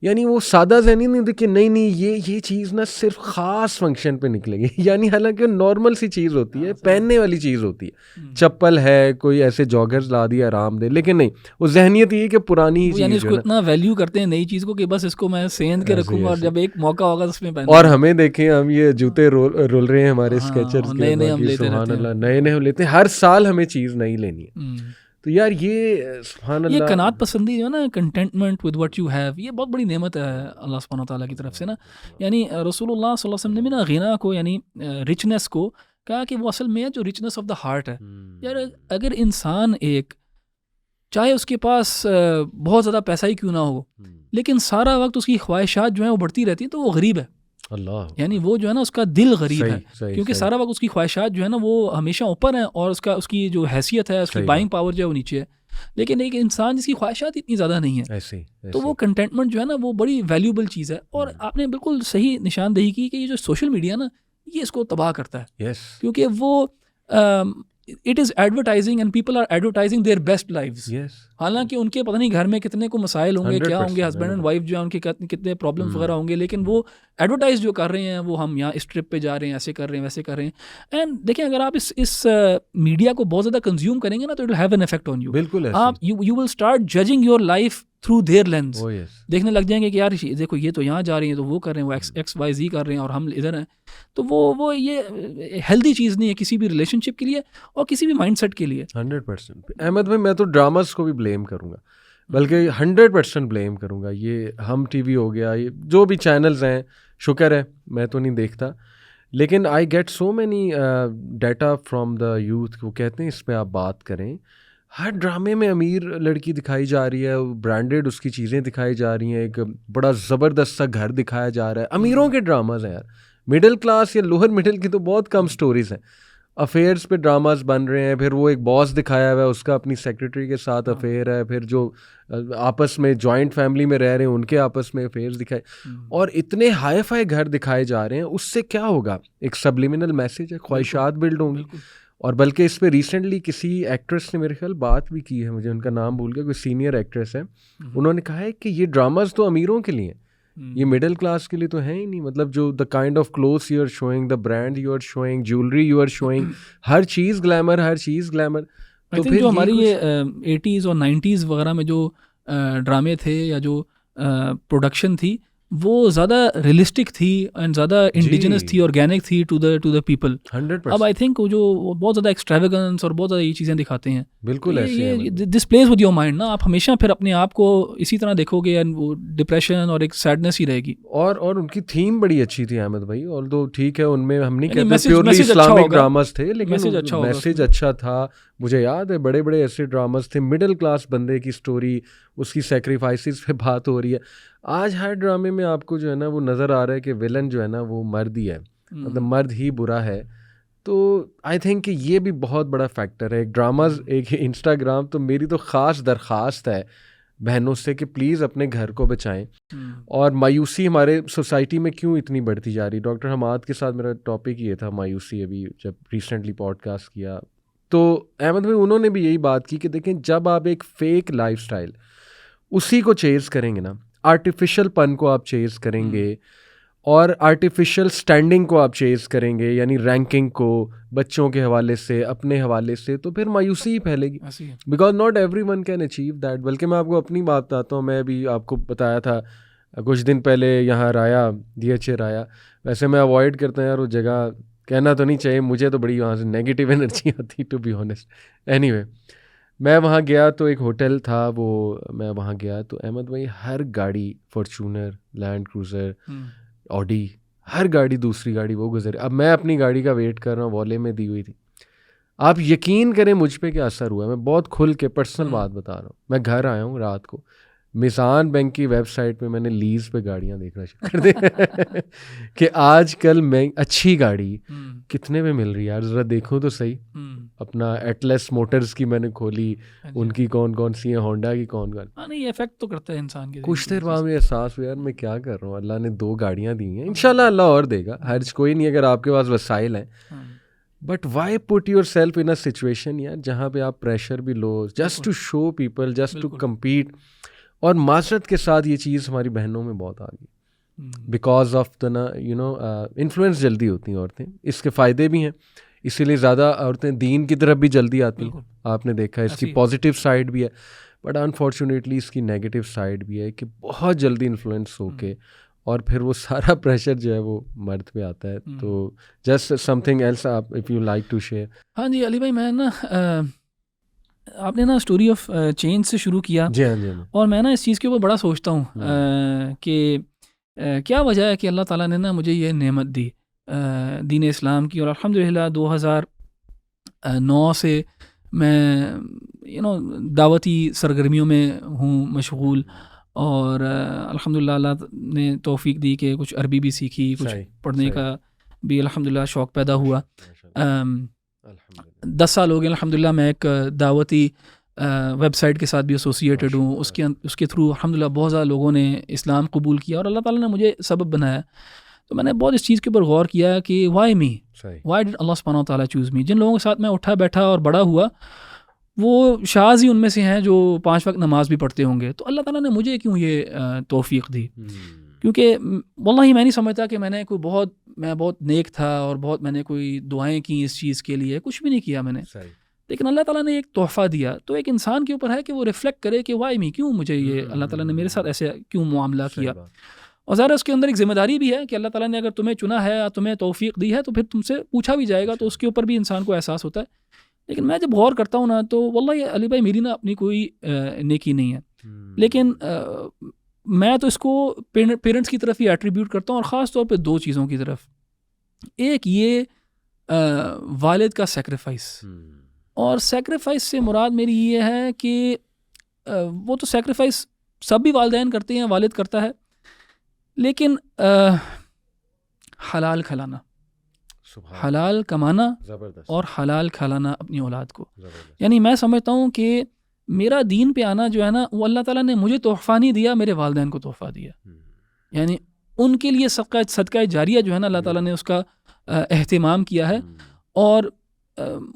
یعنی وہ سادہ ذہنیت نہیں دیکھ کہ نہیں یہ چیز نا صرف خاص فنکشن پہ نکلے گی, یعنی حالانکہ نارمل سی چیز ہوتی ہے, پہننے والی چیز ہوتی ہے. چپل ہے, کوئی ایسے جاگرز لا دیا آرام دہ, لیکن نہیں, وہ ذہنیت یہ کہ پرانی چیز, یعنی اس کو اتنا ویلیو کرتے ہیں نئی چیز کو کہ بس اس کو میں سیند کے رکھوں گا اور جب ایک موقع ہوگا اس میں پہن. اور ہمیں دیکھیں ہم یہ جوتے رول رہے ہیں ہمارے اسکیچرز کے, سبحان اللہ, نئے ہم لیتے ہیں ہر سال, ہمیں چیز نئی لینی ہے. تو یار یہ سبحان اللہ, یہ قناعت پسندی جو ہے نا, contentment with what you have, یہ بہت بڑی نعمت ہے اللہ سبحانہ و تعالیٰ کی طرف سے نا. یعنی رسول اللہ صلی اللہ علیہ وسلم نے بھی نا غنا کو, یعنی رچنس کو کہا کہ وہ اصل میں ہے جو رچنس آف دا ہارٹ ہے. یار اگر انسان ایک, چاہے اس کے پاس بہت زیادہ پیسہ ہی کیوں نہ ہو, لیکن سارا وقت اس کی خواہشات جو ہیں وہ بڑھتی رہتی ہیں, تو وہ غریب ہے. اللہ, یعنی وہ جو ہے نا اس کا دل غریب ہے, کیونکہ سارا وقت اس کی خواہشات جو ہے نا وہ ہمیشہ اوپر ہیں اور اس کی جو حیثیت ہے, اس کی بائنگ پاور جو ہے وہ نیچے ہے. لیکن ایک انسان جس کی خواہشات اتنی زیادہ نہیں ہیں, تو وہ کنٹینٹمنٹ جو ہے نا وہ بڑی ویلیوبل چیز ہے. اور آپ نے بالکل صحیح نشاندہی کی کہ یہ جو سوشل میڈیا نا, یہ اس کو تباہ کرتا ہے, کیونکہ وہ it is advertising and people are advertising their best lives. حالانکہ ان کے پتہ نہیں گھر میں کتنے کو مسائل ہوں گے, کیا ہوں گے, ہسبینڈ اینڈ وائف جو ہے ان کے کتنے پرابلمس وغیرہ ہوں گے, لیکن وہ ایڈورٹائز جو کر رہے ہیں وہ ہم یہاں اس ٹرپ پہ جا رہے ہیں, ایسے کر رہے ہیں, ویسے کر رہے ہیں. اینڈ دیکھیں اگر آپ اس میڈیا کو بہت زیادہ کنزیوم کریں گے نا, تو it will have an effect on you. بالکل, آپ you will start judging your life through their lens. دیکھنے لگ جائیں گے کہ یار دیکھو یہ تو یہاں جا رہی ہیں تو وہ کر رہے ہیں, وہ ایکس وائی زی کر رہے ہیں اور ہم ادھر ہیں. تو وہ یہ ہیلدی چیز نہیں ہے کسی بھی ریلیشن شپ کے لیے اور کسی بھی مائنڈ سیٹ کے لیے. 100%. احمد بھائی میں تو ڈراماز کو بھی بلیم کروں گا, بلکہ 100% بلیم کروں گا. یہ ہم ٹی وی ہو گیا, یہ جو بھی چینلز ہیں, شکر ہے میں تو نہیں دیکھتا, لیکن I get so many data from the youth. وہ کہتے ہیں اس پہ آپ بات کریں, ہر ڈرامے میں امیر لڑکی دکھائی جا رہی ہے, برانڈیڈ اس کی چیزیں دکھائی جا رہی ہیں, ایک بڑا زبردست سا گھر دکھایا جا رہا ہے. امیروں کے ڈراماز ہیں یار, مڈل کلاس یا لوور مڈل کی تو بہت کم سٹوریز ہیں. افیئرس پہ ڈراماز بن رہے ہیں. پھر وہ ایک باس دکھایا ہوا ہے, اس کا اپنی سیکرٹری کے ساتھ افیئر ہے. پھر جو آپس میں جوائنٹ فیملی میں رہ رہے ہیں ان کے آپس میں افیئرس دکھائے, اور اتنے ہائی فائی گھر دکھائے جا رہے ہیں. اس سے کیا ہوگا؟ ایک سبلیمنل میسیج ہے, خواہشات بلڈ ہوں گی. اور بلکہ اس پہ ریسنٹلی کسی ایکٹریس نے میرے خیال بات بھی کی ہے, مجھے ان کا نام بھول گیا, کوئی سینئر ایکٹریس ہے, انہوں نے کہا ہے کہ یہ ڈراماز تو امیروں کے لیے ہیں, یہ مڈل کلاس کے لیے تو ہے ہی نہیں. مطلب جو the kind of clothes you are showing, the brand you are showing, jewellery you are showing, ہر چیز گلیمر, ہر چیز گلیمر. تو پھر جو ہماری یہ 80s اور 90s وغیرہ میں جو ڈرامے تھے یا جو پروڈکشن تھی وہ زیادہ ریئلسٹک تھی اینڈ زیادہ انڈیجنس تھی, آرگینک تھی ٹو دا پیپل. 100%. اب آئی تھنک جو بہت زیادہ ایکسٹراویگنس اور بہت زیادہ یہ چیزیں دکھاتے ہیں, بالکل ایسے دس پلیز ود یور مائنڈ نا, آپ ہمیشہ پھر اپنے آپ کو اسی طرح دیکھو گے اینڈ وہ ڈپریشن اور ایک سیڈنس ہی رہے گی. اور ان کی تھیم بڑی اچھی تھی احمد بھائی, اور تو ٹھیک ہے ان میں ہم نہیں کہتے پیورلی اسلامک ڈراماز تھے, لیکن میسیج اچھا تھا. مجھے یاد ہے بڑے بڑے ایسے ڈراماز تھے, مڈل کلاس بندے کی سٹوری, اس کی سیکریفائسز پہ بات ہو رہی ہے. آج ہر ڈرامے میں آپ کو جو ہے نا وہ نظر آ رہا ہے کہ ویلن جو ہے نا وہ مرد ہی ہے, مطلب مرد ہی برا ہے. تو آئی تھنک کہ یہ بھی بہت بڑا فیکٹر ہے. ایک ڈراماز, ایک انسٹاگرام, تو میری تو خاص درخواست ہے بہنوں سے کہ پلیز اپنے گھر کو بچائیں. اور مایوسی ہمارے سوسائٹی میں کیوں اتنی بڑھتی جا رہی؟ ڈاکٹر حماد کے ساتھ میرا ٹاپک یہ تھا مایوسی, ابھی جب ریسنٹلی پوڈ کاسٹ کیا تو احمد بھائی انہوں نے بھی یہی بات کی کہ دیکھیں جب آپ ایک فیک لائف سٹائل اسی کو چیز کریں گے نا, آرٹیفیشل پن کو آپ چیز کریں گے اور آرٹیفیشل سٹینڈنگ کو آپ چیز کریں گے, یعنی رینکنگ کو بچوں کے حوالے سے, اپنے حوالے سے, تو پھر مایوسی ہی پھیلے گی. Because not every one can achieve that. بلکہ میں آپ کو اپنی بات بتاتا ہوں, میں بھی آپ کو بتایا تھا کچھ دن پہلے یہاں رایا, DHA رایا, ویسے میں اوائڈ کرتا ہوں یار وہ جگہ, کہنا تو نہیں چاہیے, مجھے تو بڑی وہاں سے نیگیٹیو انرجی آتی to be honest. Anyway میں وہاں گیا تو ایک ہوٹل تھا, وہ میں وہاں گیا تو احمد بھائی ہر گاڑی, فارچونر, لینڈ کروزر, آڈی, ہر گاڑی دوسری گاڑی وہ گزرے. اب میں اپنی گاڑی کا ویٹ کر رہا ہوں, والے میں دی ہوئی تھی. آپ یقین کریں مجھ پہ کیا اثر ہوا ہے, میں بہت کھل کے پرسنل بات بتا رہا ہوں. میں گھر آیا ہوں رات کو, میزان بینک کی ویب سائٹ پہ میں نے لیز پہ گاڑیاں دیکھنا شروع کر دیا کہ آج کل میں اچھی گاڑی کتنے میں مل رہی ہے یار, ذرا دیکھوں تو صحیح. اپنا ایٹلس موٹرز کی میں نے کھولی, ان کی کون کون سی ہیں, ہونڈا کی کون کون. نہیں افیکٹ تو کرتا ہے انسان کے. کچھ دیر بعد مجھے احساس ہوا یار میں کیا کر رہا ہوں, اللہ نے 2 گاڑیاں دی ہیں, انشاءاللہ اللہ اور دے گا, حرج کوئی نہیں اگر آپ کے پاس وسائل ہیں. But why put yourself in a situation یار جہاں پہ آپ پریشر بھی لو just to show people, just to compete. اور معذرت کے ساتھ یہ چیز ہماری بہنوں میں بہت آ گئی بیکاز آف دا نا یو نو انفلوئنس جلدی ہوتی ہیں عورتیں. اس کے فائدے بھی ہیں, اسی لیے زیادہ عورتیں دین کی طرف بھی جلدی آتی ہیں. آپ نے دیکھا اس کی پازیٹیو سائڈ بھی ہے, بٹ انفارچونیٹلی اس کی نیگیٹو سائڈ بھی ہے کہ بہت جلدی انفلوئنس ہو کے اور پھر وہ سارا پریشر جو ہے وہ مرد پہ آتا ہے. تو جسٹ سم تھنگ ایلس آپ if you like to share. ہاں جی علی بھائی, میں نا آپ نے نا اسٹوری آف چینج سے شروع کیا. جی ہاں جی. اور میں نا اس چیز کے اوپر بڑا سوچتا ہوں کہ کیا وجہ ہے کہ اللہ تعالیٰ نے نا مجھے یہ نعمت دی دین اسلام کی, اور الحمدللہ 2009 سے میں دعوتی سرگرمیوں میں ہوں مشغول, اور الحمدللہ اللہ نے توفیق دی کہ کچھ عربی بھی سیکھی, کچھ پڑھنے کا بھی الحمدللہ شوق پیدا ہوا. 10 سال ہو گئے الحمدللہ. میں ایک دعوتی ویب سائٹ کے ساتھ بھی ایسوسیٹڈ ہوں. اس کے تھرو الحمدللہ بہت زیادہ لوگوں نے اسلام قبول کیا اور اللہ تعالیٰ نے مجھے سبب بنایا. تو میں نے بہت اس چیز کے اوپر غور کیا کہ وائی می, وائی ڈڈ اللہ سبحانہ و تعالیٰ چوز می. جن لوگوں کے ساتھ میں اٹھا بیٹھا اور بڑا ہوا وہ شاذ ہی ان میں سے ہیں جو 5 وقت نماز بھی پڑھتے ہوں گے. تو اللہ تعالیٰ نے مجھے کیوں یہ توفیق دی؟ کیونکہ واللہ میں نہیں سمجھتا کہ میں نے میں بہت نیک تھا اور میں نے کوئی دعائیں کی اس چیز کے لیے, کچھ بھی نہیں کیا میں نے. لیکن اللہ تعالیٰ نے ایک تحفہ دیا. تو ایک انسان کے اوپر ہے کہ وہ ریفلیکٹ کرے کہ وائی می, کیوں مجھے یہ اللہ تعالیٰ نے میرے ساتھ ایسے کیوں معاملہ کیا. اور ظاہر اس کے اندر ایک ذمہ داری بھی ہے کہ اللہ تعالیٰ نے اگر تمہیں چنا ہے, تمہیں توفیق دی ہے, تو پھر تم سے پوچھا بھی جائے گا, تو اس کے اوپر بھی انسان کو احساس ہوتا ہے. لیکن میں جب غور کرتا ہوں نا تو واللہ علی بھائی میری نا اپنی کوئی نیکی نہیں ہے, لیکن میں تو اس کو پیرنٹس کی طرف ہی ایٹریبیوٹ کرتا ہوں, اور خاص طور پہ 2 چیزوں کی طرف. ایک یہ والد کا سیکریفائس, اور سیکریفائس سے مراد میری یہ ہے کہ وہ تو سیکریفائس سب بھی والدین کرتے ہیں, والد کرتا ہے, لیکن حلال کھلانا. حلال کمانا اور حلال کھلانا اپنی اولاد کو. یعنی میں سمجھتا ہوں کہ میرا دین پہ آنا جو ہے نا وہ اللہ تعالیٰ نے مجھے تحفہ نہیں دیا, میرے والدین کو تحفہ دیا. یعنی ان کے لیے صدقہ جاریہ جو ہے نا اللہ تعالیٰ نے اس کا اہتمام کیا ہے, اور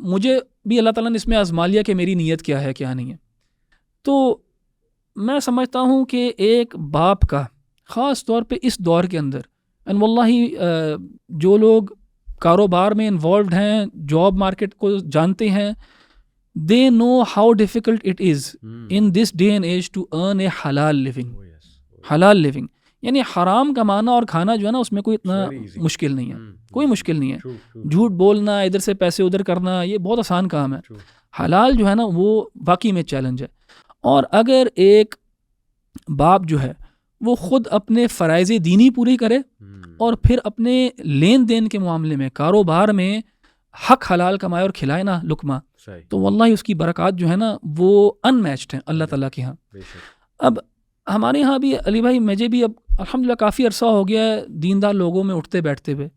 مجھے بھی اللہ تعالیٰ نے اس میں آزما لیا کہ میری نیت کیا ہے کیا نہیں ہے. تو میں سمجھتا ہوں کہ ایک باپ کا خاص طور پہ اس دور کے اندر, اینڈ واللہ جو لوگ کاروبار میں انوالوڈ ہیں, جاب مارکیٹ کو جانتے ہیں, they know how difficult it is in this day and age to earn a halal living. حلال living یعنی حرام کمانا اور کھانا جو ہے نا اس میں کوئی اتنا مشکل نہیں ہے, کوئی مشکل نہیں ہے. جھوٹ بولنا, ادھر سے پیسے ادھر کرنا, یہ بہت آسان کام ہے. حلال جو ہے نا وہ واقعی میں چیلنج ہے. اور اگر ایک باپ جو ہے وہ خود اپنے فرائض دینی پوری کرے اور پھر اپنے لین دین کے معاملے میں, کاروبار میں حق حلال کمائے اور کھلائے نا لقمہ, تو واللہ اس کی برکات جو ہے نا وہ ان میچڈ ہیں اللہ تعالیٰ کے ہاں. اب ہمارے ہاں بھی علی بھائی مجھے بھی اب الحمدللہ کافی عرصہ ہو گیا ہے دیندار لوگوں میں اٹھتے بیٹھتے ہوئے.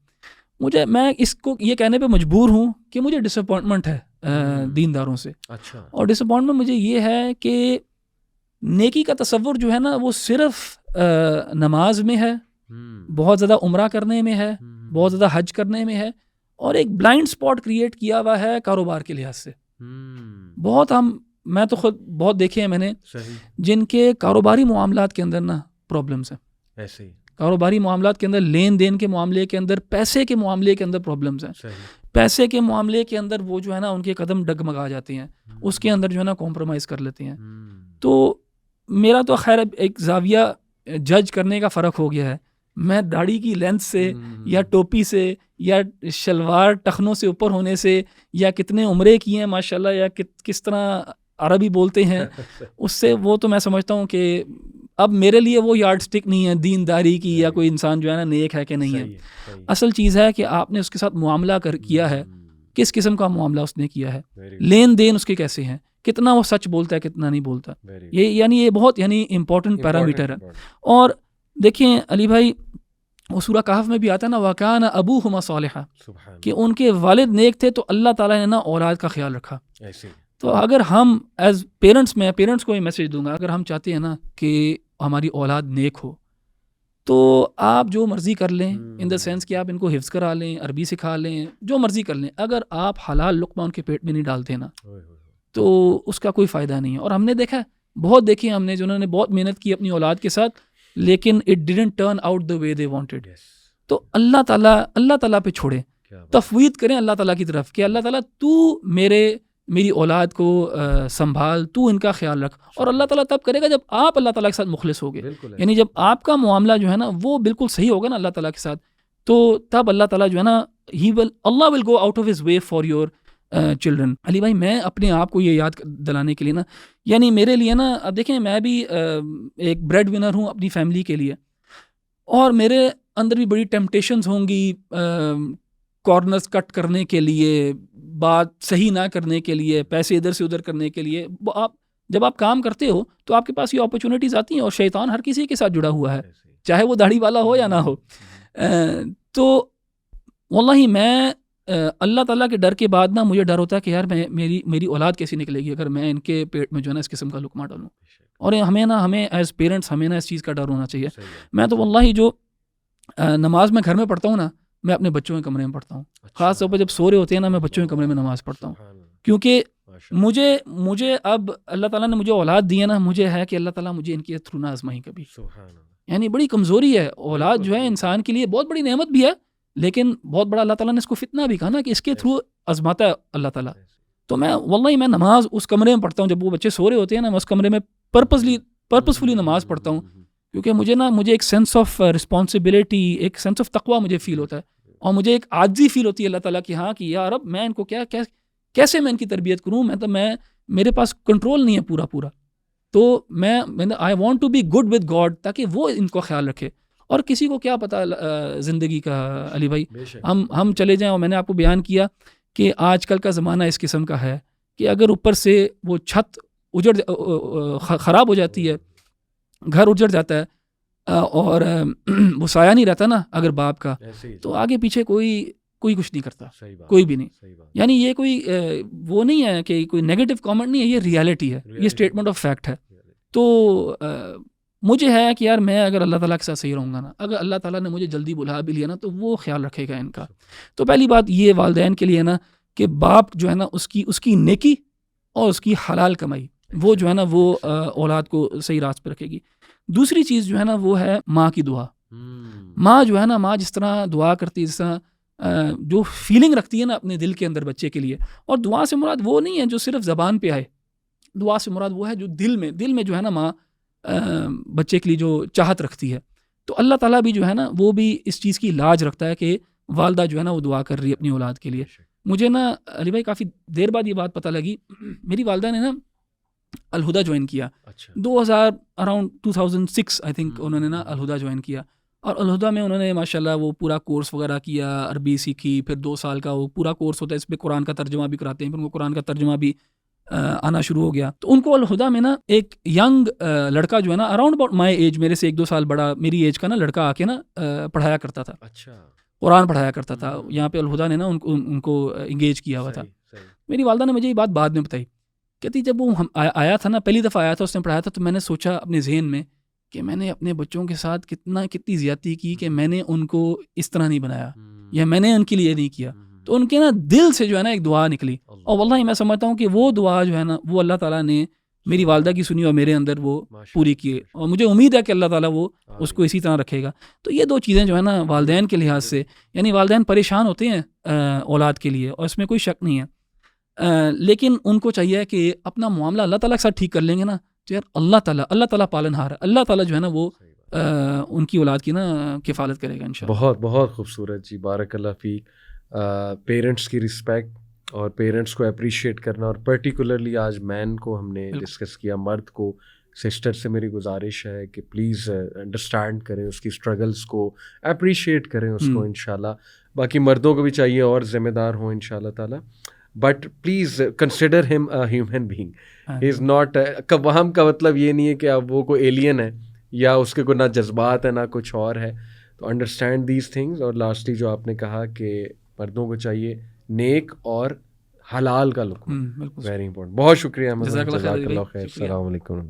میں اس کو یہ کہنے پہ مجبور ہوں کہ مجھے ڈس اپوائنٹمنٹ ہے دینداروں سے. اور ڈس اپوائنٹمنٹ مجھے یہ ہے کہ نیکی کا تصور جو ہے نا وہ صرف نماز میں ہے, بہت زیادہ عمرہ کرنے میں ہے, بہت زیادہ حج کرنے میں ہے, اور ایک بلائنڈ سپاٹ کریٹ کیا ہوا ہے کاروبار کے لحاظ سے. بہت میں تو خود بہت دیکھے ہیں میں نے جن کے کاروباری معاملات کے اندر نا پرابلمس ہیں. ایسے ہی کاروباری معاملات کے اندر, لین دین کے معاملے کے اندر, پیسے کے معاملے کے اندر پرابلمس ہیں. پیسے کے معاملے کے اندر وہ جو ہے نا ان کے قدم ڈگمگا جاتے ہیں, اس کے اندر جو ہے نا کمپرومائز کر لیتے ہیں. تو میرا تو خیر ایک زاویہ جج کرنے کا فرق ہو گیا ہے. میں داڑھی کی لینتھ سے یا ٹوپی سے یا شلوار ٹخنوں سے اوپر ہونے سے یا کتنے عمرے کیے ہیں ماشاءاللہ یا کس طرح عربی بولتے ہیں اس سے, وہ تو میں سمجھتا ہوں کہ اب میرے لیے وہ یارڈ سٹک نہیں ہے دینداری کی یا کوئی انسان جو ہے نا نیک ہے کہ نہیں ہے. اصل چیز ہے کہ آپ نے اس کے ساتھ معاملہ کیا ہے, کس قسم کا معاملہ اس نے کیا ہے, لین دین اس کے کیسے ہیں, کتنا وہ سچ بولتا ہے کتنا نہیں بولتا. یہ بہت امپورٹنٹ پیرامیٹر ہے. اور دیکھیں علی بھائی وہ سورہ کہف میں بھی آتا ہے نا وَكَانَ أَبُوهُمَا صَالِحًا, کہ ان کے والد نیک تھے تو اللہ تعالیٰ نے نا اولاد کا خیال رکھا. تو اگر ہم ایز پیرنٹس, میں پیرنٹس کو یہ میسج دوں گا, اگر ہم چاہتے ہیں نا کہ ہماری اولاد نیک ہو تو آپ جو مرضی کر لیں, ان دا سینس کہ آپ ان کو حفظ کرا لیں, عربی سکھا لیں, جو مرضی کر لیں, اگر آپ حلال لقمہ ان کے پیٹ میں نہیں ڈالتے نا تو اس کا کوئی فائدہ نہیں ہے. اور ہم نے دیکھا بہت دیکھے ہم نے جنہوں نے بہت محنت کی اپنی اولاد کے ساتھ, لیکن it didn't turn out the way they wanted. تو اللہ تعالیٰ پہ چھوڑیں, تفویض کریں اللہ تعالیٰ کی طرف کہ اللہ تعالیٰ تو میری اولاد کو سنبھال, تو ان کا خیال رکھ. اور اللہ تعالیٰ تب کرے گا جب آپ اللہ تعالیٰ کے ساتھ مخلص ہوگے, یعنی جب آپ کا معاملہ جو ہے نا وہ بالکل صحیح ہوگا نا اللہ تعالیٰ کے ساتھ, تو تب اللہ تعالیٰ جو ہے نا اللہ will go out of his way for your children. Ali بھائی میں اپنے آپ کو یہ یاد دلانے کے لیے نا, یعنی میرے لیے نا, اب دیکھیں میں بھی ایک بریڈ ونر ہوں اپنی فیملی کے لیے, اور میرے اندر بھی بڑی ٹیمپٹیشنز ہوں گی کارنرز کٹ کرنے کے لیے, بات صحیح نہ کرنے کے لیے, پیسے ادھر سے ادھر کرنے کے لیے. جب آپ کام کرتے ہو تو آپ کے پاس یہ اپرچونیٹیز آتی ہیں, اور شیطان ہر کسی کے ساتھ جڑا ہوا ہے, چاہے وہ داڑھی والا ہو یا نہ ہو. تو واللہ میں اللہ تعالیٰ کے ڈر کے بعد نا مجھے ڈر ہوتا ہے کہ یار میری اولاد کیسی نکلے گی اگر میں ان کے پیٹ میں جو ہے نا اس قسم کا لقمہ ڈالوں. اور ہمیں ایز پیرنٹس ہمیں نا اس چیز کا ڈر ہونا چاہیے. میں تو واللہ جو نماز میں گھر میں پڑھتا ہوں نا, میں اپنے بچوں کے کمرے میں پڑھتا ہوں. خاص طور پر جب سو رہے ہوتے ہیں نا, میں بچوں کے کمرے میں نماز پڑھتا ہوں, کیونکہ مجھے اب اللہ تعالیٰ نے مجھے اولاد دی ہے نا, مجھے ہے کہ اللہ تعالیٰ مجھے ان کے تھرو نہ آزمائیں کبھی. یعنی بڑی کمزوری ہے اولاد جو ہے, انسان کے لیے بہت بڑی نعمت بھی ہے, لیکن بہت بڑا اللہ تعالیٰ نے اس کو فتنہ بھی کہا نا کہ اس کے تھرو آزماتا ہے اللہ تعالیٰ. تو میں نماز اس کمرے میں پڑھتا ہوں جب وہ بچے سو رہے ہوتے ہیں نا, میں اس کمرے میں پرپسفلی نماز پڑھتا ہوں, کیونکہ مجھے ایک سینس آف رسپانسبلٹی, ایک سینس آف تقویٰ مجھے فیل ہوتا ہے, اور مجھے ایک عاجزی فیل ہوتی ہے اللہ تعالیٰ کی ہاں کہ یا رب میں ان کو کیسے میں ان کی تربیت کروں, میرے پاس کنٹرول نہیں ہے پورا. تو میں I want to be good with God, تاکہ وہ ان کو خیال رکھے. اور کسی کو کیا پتہ زندگی کا علی بھائی, ہم چلے جائیں. اور میں نے آپ کو بیان کیا کہ آج کل کا زمانہ اس قسم کا ہے کہ اگر اوپر سے وہ چھت خراب ہو جاتی ہے, گھر اجڑ جاتا ہے, اور وہ سایہ نہیں رہتا نا اگر باپ کا, تو آگے پیچھے کوئی کوئی کچھ نہیں کرتا, صحیح بات, کوئی بھی نہیں. صحیح بات. یعنی یہ کوئی وہ نہیں ہے کہ کوئی نیگیٹو کامنٹ نہیں ہے, یہ ریالٹی ہے, یہ اسٹیٹمنٹ آف فیکٹ ہے. تو مجھے ہے کہ یار میں اگر اللہ تعالیٰ کے ساتھ صحیح رہوں گا نا, اگر اللہ تعالیٰ نے مجھے جلدی بلا بھی لیا نا, تو وہ خیال رکھے گا ان کا. تو پہلی بات یہ والدین کے لیے نا کہ باپ جو ہے نا اس کی نیکی اور اس کی حلال کمائی وہ جو ہے نا وہ اولاد کو صحیح راست پہ رکھے گی. دوسری چیز جو ہے نا وہ ہے ماں کی دعا. ماں جو ہے نا, ماں جس طرح دعا کرتی ہے, جس طرح جو فیلنگ رکھتی ہے نا اپنے دل کے اندر بچے کے لیے, اور دعا سے مراد وہ نہیں ہے جو صرف زبان پہ آئے, دعا سے مراد وہ ہے جو دل میں جو ہے نا ماں بچے کے لیے جو چاہت رکھتی ہے. تو اللہ تعالیٰ بھی جو ہے نا وہ بھی اس چیز کی لاج رکھتا ہے کہ والدہ جو ہے نا وہ دعا کر رہی ہے اپنی اولاد کے لیے. مجھے نا علی بھائی کافی دیر بعد یہ بات پتہ لگی, میری والدہ نے نا الہدا جوائن کیا 2006 آئی تھنک انہوں نے نا الہدا جوائن کیا, اور الہدا میں انہوں نے ماشاءاللہ وہ پورا کورس وغیرہ کیا, عربی سیکھی, پھر 2 سال کا وہ پورا کورس ہوتا ہے, اس پہ قرآن کا ترجمہ بھی کراتے ہیں, پھر ان کو قرآن کا ترجمہ بھی آنا شروع ہو گیا. تو ان کو الہدا میں نا ایک ینگ لڑکا جو ہے نا اراؤنڈ اباؤٹ مائی ایج, میرے سے 1-2 سال بڑا میری ایج کا نا لڑکا آ کے نا پڑھایا کرتا تھا, قرآن پڑھایا کرتا تھا. یہاں پہ الہدا نے نا ان کو انگیج کیا ہوا تھا. میری والدہ نے مجھے یہ بات بعد میں بتائی, کہتی جب وہ آیا تھا نا, پہلی دفعہ آیا تھا, اس نے پڑھایا تھا, تو میں نے سوچا اپنے ذہن میں کہ میں نے اپنے بچوں کے ساتھ کتنی زیادتی کی کہ میں نے ان کو اس طرح نہیں بنایا, یا میں نے ان کے لیے نہیں کیا. تو ان کے نا دل سے جو ہے نا ایک دعا نکلی, اور واللہ میں سمجھتا ہوں کہ وہ دعا جو ہے نا وہ اللہ تعالیٰ نے میری والدہ کی سنی اور میرے اندر وہ پوری کی, اور مجھے امید ہے کہ اللہ تعالیٰ وہ اس کو اسی طرح رکھے گا. تو یہ 2 چیزیں جو ہے نا والدین کے لحاظ سے, یعنی والدین پریشان ہوتے ہیں اولاد کے لیے, اور اس میں کوئی شک نہیں ہے, لیکن ان کو چاہیے کہ اپنا معاملہ اللہ تعالیٰ کے ساتھ ٹھیک کر لیں گے نا, تو یار اللہ تعالیٰ پالن ہار ہے, اللہ تعالیٰ جو ہے نا وہ ان کی اولاد کی نا کفالت کرے گا انشاءاللہ. بہت بہت خوبصورت جی, بارک اللہ فیک. پیرنٹس کی رسپیکٹ اور پیرنٹس کو اپریشیٹ کرنا, اور پرٹیکولرلی آج مین کو ہم نے ڈسکس کیا, مرد کو. سسٹر سے میری گزارش ہے کہ پلیز انڈرسٹینڈ کریں اس کی اسٹرگلس کو, اپریشیٹ کریں اس کو انشاءاللہ. باقی مردوں کو بھی چاہیے اور ذمہ دار ہوں انشاءاللہ تعالیٰ, بٹ پلیز کنسیڈر ہم a human being. He is not, ہم کا مطلب یہ نہیں ہے کہ اب وہ کوئی ایلین ہے یا اس کے کوئی نہ جذبات ہے نہ کچھ اور ہے. تو انڈرسٹینڈ دیز تھنگز. اور لاسٹلی جو آپ نے کہا کہ مردوں کو چاہیے نیک اور حلال کا لقمہ, ویری امپورٹنٹ. بہت شکریہ, جزاک اللہ خیر. السلام علیکم.